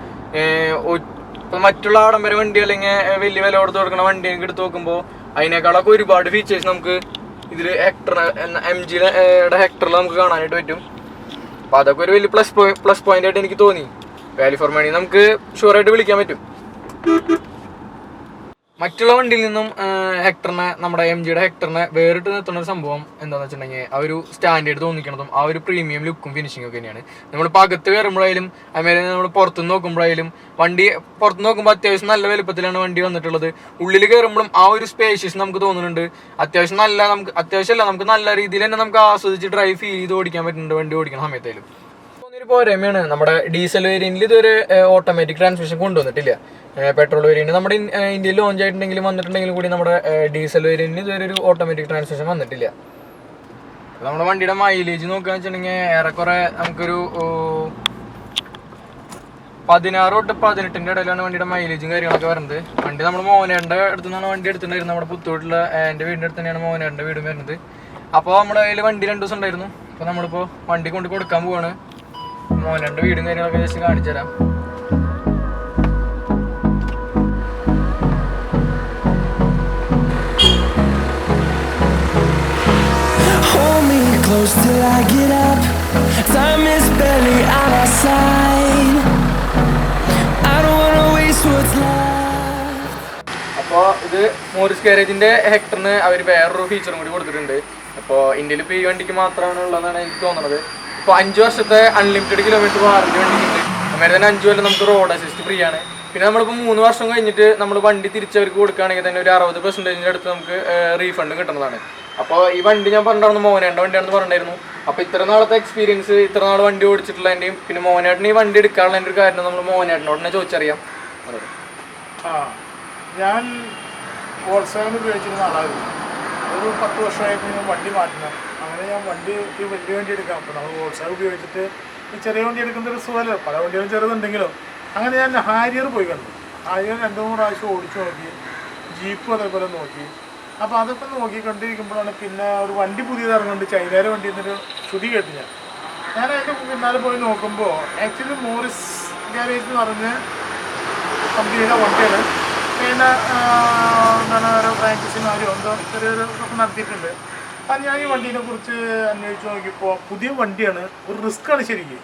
ഇപ്പം മറ്റുള്ള ആഡംബര വണ്ടി അല്ലെങ്കിൽ വലിയ വില കൊടുത്ത് കൊടുക്കുന്ന വണ്ടി എനിക്ക് എടുത്ത് നോക്കുമ്പോൾ അതിനേക്കാളൊക്കെ ഒരുപാട് ഫീച്ചേഴ്സ് നമുക്ക് ഇതിൽ ഹെക്ടർ MGയുടെ ഹെക്ടറിൽ നമുക്ക് കാണാനായിട്ട് പറ്റും. അപ്പോൾ അതൊക്കെ ഒരു വലിയ പ്ലസ് പോയിന്റ് ആയിട്ട് എനിക്ക് തോന്നി. വാല്യൂ ഫോർ മണി നമുക്ക് ഷുവറായിട്ട് വിളിക്കാൻ പറ്റും. മറ്റുള്ള വണ്ടിയിൽ നിന്നും നമ്മുടെ MGയുടെ ഹെക്ടറിനെ വേറിട്ട് നിർത്തുന്ന ഒരു സംഭവം എന്താണെന്ന് വെച്ചിട്ടുണ്ടെങ്കിൽ ആ ഒരു സ്റ്റാൻഡേർഡ് തോന്നിക്കുന്നതും ആ ഒരു പ്രീമിയം ലുക്കും ഫിനിഷിങ്ങും ഒക്കെ തന്നെയാണ്. നമ്മളിപ്പോൾ അകത്ത് കയറുമ്പോഴായാലും അതുമാതിരി നമ്മൾ പുറത്തുനിന്ന് നോക്കുമ്പോഴായാലും വണ്ടി പുറത്തുനിന്ന് നോക്കുമ്പോൾ അത്യാവശ്യം നല്ല വലുപ്പത്തിലാണ് വണ്ടി വന്നിട്ടുള്ളത്. ഉള്ളിൽ കയറുമ്പോഴും ആ ഒരു സ്പേഷ്യസ് നമുക്ക് തോന്നുന്നുണ്ട്. നമുക്ക് നല്ല രീതിയിൽ തന്നെ നമുക്ക് ആസ്വദിച്ച് ഡ്രൈവ് ചെയ്ത് ഓടിക്കാൻ പറ്റുന്നുണ്ട് വണ്ടി ഓടിക്കുന്ന സമയത്തായാലും. ഒരു പോരായ്മയാണ് നമ്മുടെ ഡീസൽ വേരിയന്റിൽ ഇതൊരു ഓട്ടോമാറ്റിക് ട്രാൻസ്മിഷൻ കൊണ്ടുവന്നിട്ടില്ല. പെട്രോൾ വേരിയന്റ് നമ്മുടെ ഇന്ത്യയിൽ ലോഞ്ച് ആയിട്ടുണ്ടെങ്കിലും വന്നിട്ടുണ്ടെങ്കിലും കൂടി നമ്മുടെ ഡീസൽ വേരിയന്റിന് ഇതുവരെ ഒരു ഓട്ടോമാറ്റിക് ട്രാൻസ്മിഷൻ വന്നിട്ടില്ല. നമ്മുടെ വണ്ടിയുടെ മൈലേജ് നോക്കുകയെന്ന് വെച്ചിട്ടുണ്ടെങ്കിൽ ഏറെക്കുറെ നമുക്കൊരു 16 തൊട്ട് 18 ഇടയിലാണ് വണ്ടിയുടെ മൈലേജും കാര്യങ്ങളൊക്കെ വരുന്നത്. വണ്ടി നമ്മൾ മോഹനേട്ടൻ്റെ അടുത്ത് നിന്നാണ് വണ്ടി എടുത്തിട്ടുണ്ടായിരുന്നത്. നമ്മുടെ പുത്തൂരിലുള്ള എൻ്റെ വീടിൻ്റെ അടുത്ത് തന്നെയാണ് മോഹനേട്ടൻ്റെ വീടും വരുന്നത്. അപ്പോൾ നമ്മുടെ കയ്യിൽ വണ്ടി 2 ദിവസം ഉണ്ടായിരുന്നു. അപ്പോൾ നമ്മളിപ്പോൾ വണ്ടി കൊണ്ട് കൊടുക്കാൻ പോവാണ്. മോഹനേട്ടൻ്റെ വീടും കാര്യങ്ങളൊക്കെ ജസ്റ്റ് കാണിച്ചു തരാം. Close till I get up. Time is barely on our side. I don't wanna waste what's left. അപ്പോൾ ഇത് മോറിസ് ഗാരേജിൻ്റെ ഹെക്ടറിന് അവർ വേറൊരു ഫീച്ചറും കൂടി കൊടുത്തിട്ടുണ്ട്. അപ്പോൾ ഇന്ത്യയിൽ ഇപ്പോൾ ഈ വണ്ടിക്ക് മാത്രമാണ് ഉള്ളതെന്നാണ് എനിക്ക് തോന്നുന്നത്. ഇപ്പോൾ 5 വർഷത്തെ അൺലിമിറ്റഡ് കിലോമീറ്റർ വാറണ്ടി വണ്ടിക്കുണ്ട്. അതുമാതിരി തന്നെ 5 കൊല്ലം നമുക്ക് റോഡ് അസിസ്റ്റ് ഫ്രീ ആണ്. പിന്നെ നമ്മളിപ്പോൾ 3 വർഷം കഴിഞ്ഞിട്ട് നമ്മൾ വണ്ടി തിരിച്ചവർക്ക് കൊടുക്കുകയാണെങ്കിൽ തന്നെ ഒരു 60% അടുത്ത് നമുക്ക് റീഫണ്ട് കിട്ടുന്നതാണ്. അപ്പോൾ ഈ വണ്ടി ഞാൻ പറഞ്ഞിട്ടുണ്ടായിരുന്നു മോഹനേട്ടൻ്റെ വണ്ടിയാണെന്ന് പറഞ്ഞിട്ടുണ്ടായിരുന്നു. അപ്പോൾ ഇത്ര നാളത്തെ എക്സ്പീരിയൻസ്, ഇത്ര നാൾ വണ്ടി ഓടിച്ചിട്ടുള്ളതിൻ്റെയും പിന്നെ മോഹനേട്ടന് ഈ വണ്ടി എടുക്കാനുള്ള ഒരു കാര്യം നമ്മൾ മോഹനേട്ടനോട് തന്നെ ചോദിച്ചറിയാം. ഞാൻ വോൾസ്വാഗൺ ഉപയോഗിച്ചിരുന്ന ആളായിരുന്നു. ഒരു 10 വർഷമായിട്ട് ഞാൻ വണ്ടി മാറ്റണം. അങ്ങനെ ഞാൻ വണ്ടി വലിയ വണ്ടി എടുക്കാം. അപ്പോൾ നമ്മൾ വോൾസ്വാഗൺ ഉപയോഗിച്ചിട്ട് ഈ ചെറിയ വണ്ടി എടുക്കുന്ന ഒരു സുഖമല്ലോ. പല വണ്ടികളും ചെറുതുണ്ടെങ്കിലും അങ്ങനെ ഞാൻ ഹാരിയർ പോയി കണ്ടു. ഹാരിയർ 2-3 പ്രാവശ്യം ഓടിച്ചു നോക്കി. ജീപ്പും അതേപോലെ നോക്കി. അപ്പോൾ അതൊക്കെ നോക്കിക്കൊണ്ടിരിക്കുമ്പോഴാണ് പിന്നെ ഒരു വണ്ടി പുതിയത് ഇറങ്ങുന്നുണ്ട്, ചൈനയുടെ വണ്ടി എന്നൊരു ശ്രുതി കേട്ടു. ഞാൻ അതിൻ്റെ പിന്നാലെ പോയി നോക്കുമ്പോൾ ആക്ച്വലി മോറിസ് ഗാരേജ് എന്ന് പറഞ്ഞ കമ്പനിയുടെ വണ്ടിയാണ്. പിന്നെ എന്താണ് ഓരോ പ്രാക്ടീസിനാരും എന്തോ ചെറിയൊരു ഒക്കെ നടത്തിയിട്ടുണ്ട്. അത് ഞാൻ ഈ വണ്ടീനെ കുറിച്ച് അന്വേഷിച്ച് നോക്കിയപ്പോൾ പുതിയ വണ്ടിയാണ്, ഒരു റിസ്ക്കാണ് ശരിക്കും.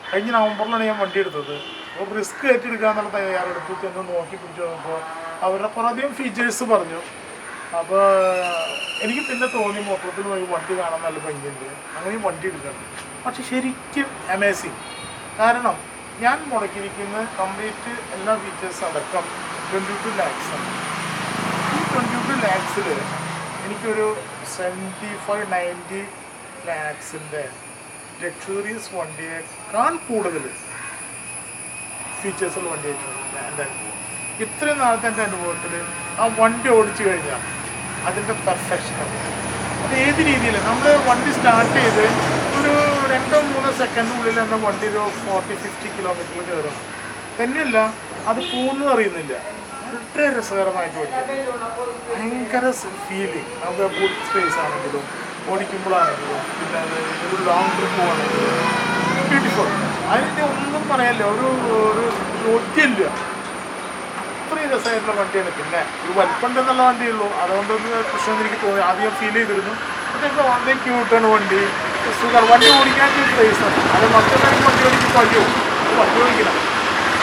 കഴിഞ്ഞ നവംബറിലാണ് ഞാൻ വണ്ടി എടുത്തത്. അപ്പോൾ റിസ്ക് ഏറ്റെടുക്കുക എന്നുള്ള തയ്യാറെടുപ്പ് ചെന്ന് നോക്കി പിടിച്ച് നോക്കുമ്പോൾ അവരുടെ കുറേയധികം ഫീച്ചേഴ്സ് പറഞ്ഞു. അപ്പോൾ എനിക്ക് പിന്നെ തോന്നി മൊത്തത്തിൽ പോയി വണ്ടി കാണാൻ നല്ല ഭംഗിയുണ്ട്, അങ്ങനെ വണ്ടി എടുക്കണം. പക്ഷെ ശരിക്കും അമേസിങ്. കാരണം ഞാൻ മുടക്കിയിരിക്കുന്ന കംപ്ലീറ്റ് എല്ലാ ഫീച്ചേഴ്സ് അടക്കം 22 lakhs. ഈ 22 lakhs എനിക്കൊരു 75-90 lakhs ലക്ഷറിയസ് വണ്ടിയേക്കാൾ കൂടുതൽ ഫീച്ചേഴ്സുള്ള വണ്ടിയായിട്ടുണ്ട് എൻ്റെ അനുഭവം. ഇത്രയും നാളത്തെ എൻ്റെ അനുഭവത്തിൽ ആ വണ്ടി ഓടിച്ചു കഴിഞ്ഞാൽ അതിൻ്റെ പെർഫെക്ഷനാണ്. അത് ഏത് രീതിയിൽ നമ്മൾ വണ്ടി സ്റ്റാർട്ട് ചെയ്ത് ഒരു 2-3 സെക്കൻഡിനുള്ളിൽ എന്ന വണ്ടി ഒരു 40-50 കിലോമീറ്ററിൽ കയറും. തന്നെയല്ല അത് പോകുന്നത് അറിയുന്നില്ല. വളരെ രസകരമായിട്ട് ഓടിക്കാം. ഭയങ്കര ഫീലിംഗ്. നമുക്ക് ബൂട്ട് സ്പേസ് ആണെങ്കിലും ഓടിക്കുമ്പോഴാണെങ്കിലും പിന്നെ ഒരു ലോങ് ട്രിപ്പ് ആണെങ്കിലും ബ്യൂട്ടിഫുൾ. അതിൻ്റെ ഒന്നും പറയാനില്ല, ഒരു ചോദ്യമില്ല. അത്രയും രസമായിട്ടുള്ള വണ്ടിയാണ്. പിന്നെ ഒരു വലിപ്പമുണ്ടെന്നുള്ള വണ്ടിയുള്ളൂ, അതുകൊണ്ടൊരു പ്രശ്നം എനിക്ക് തോന്നി. ആദ്യം ഫീൽ ചെയ്തിരുന്നു. അതൊക്കെ വളരെ ക്യൂട്ടാണ് വണ്ടി. സുഖം വണ്ടി ഓടിക്കാൻ പ്ലേസാണ്. അത് മറ്റെല്ലാവരും വണ്ടി ഓടിക്കും കഴിയോ വണ്ടി ഓടിക്കണം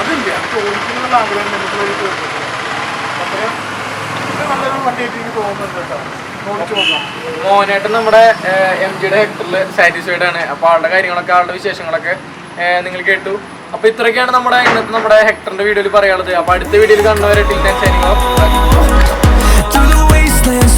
അതില്ല. അത് ഓടിക്കുന്നുള്ള ആഗ്രഹം നമുക്ക് ഓടിച്ചു വരുന്നുണ്ട്. അത്രയും നല്ലൊരു വണ്ടിയായിട്ട് എനിക്ക് തോന്നുന്നുണ്ട് കേട്ടോ. ഓടിച്ചു നോക്കാം. മോഹനേട്ടൻ നമ്മുടെ MGയുടെ ഹെക്ടറിൽ സാറ്റിസ്ഫൈഡ് ആണ്. അപ്പോൾ ആളുടെ കാര്യങ്ങളൊക്കെ ആളുടെ വിശേഷങ്ങളൊക്കെ നിങ്ങൾ കേട്ടു. അപ്പോൾ ഇത്രയൊക്കെയാണ് നമ്മുടെ ഹെക്ടറിന്റെ വീഡിയോയിൽ പറയാനുള്ളത്. അപ്പോൾ അടുത്ത വീഡിയോയിൽ കാണുന്നവരെ till then signing off. through the wastelands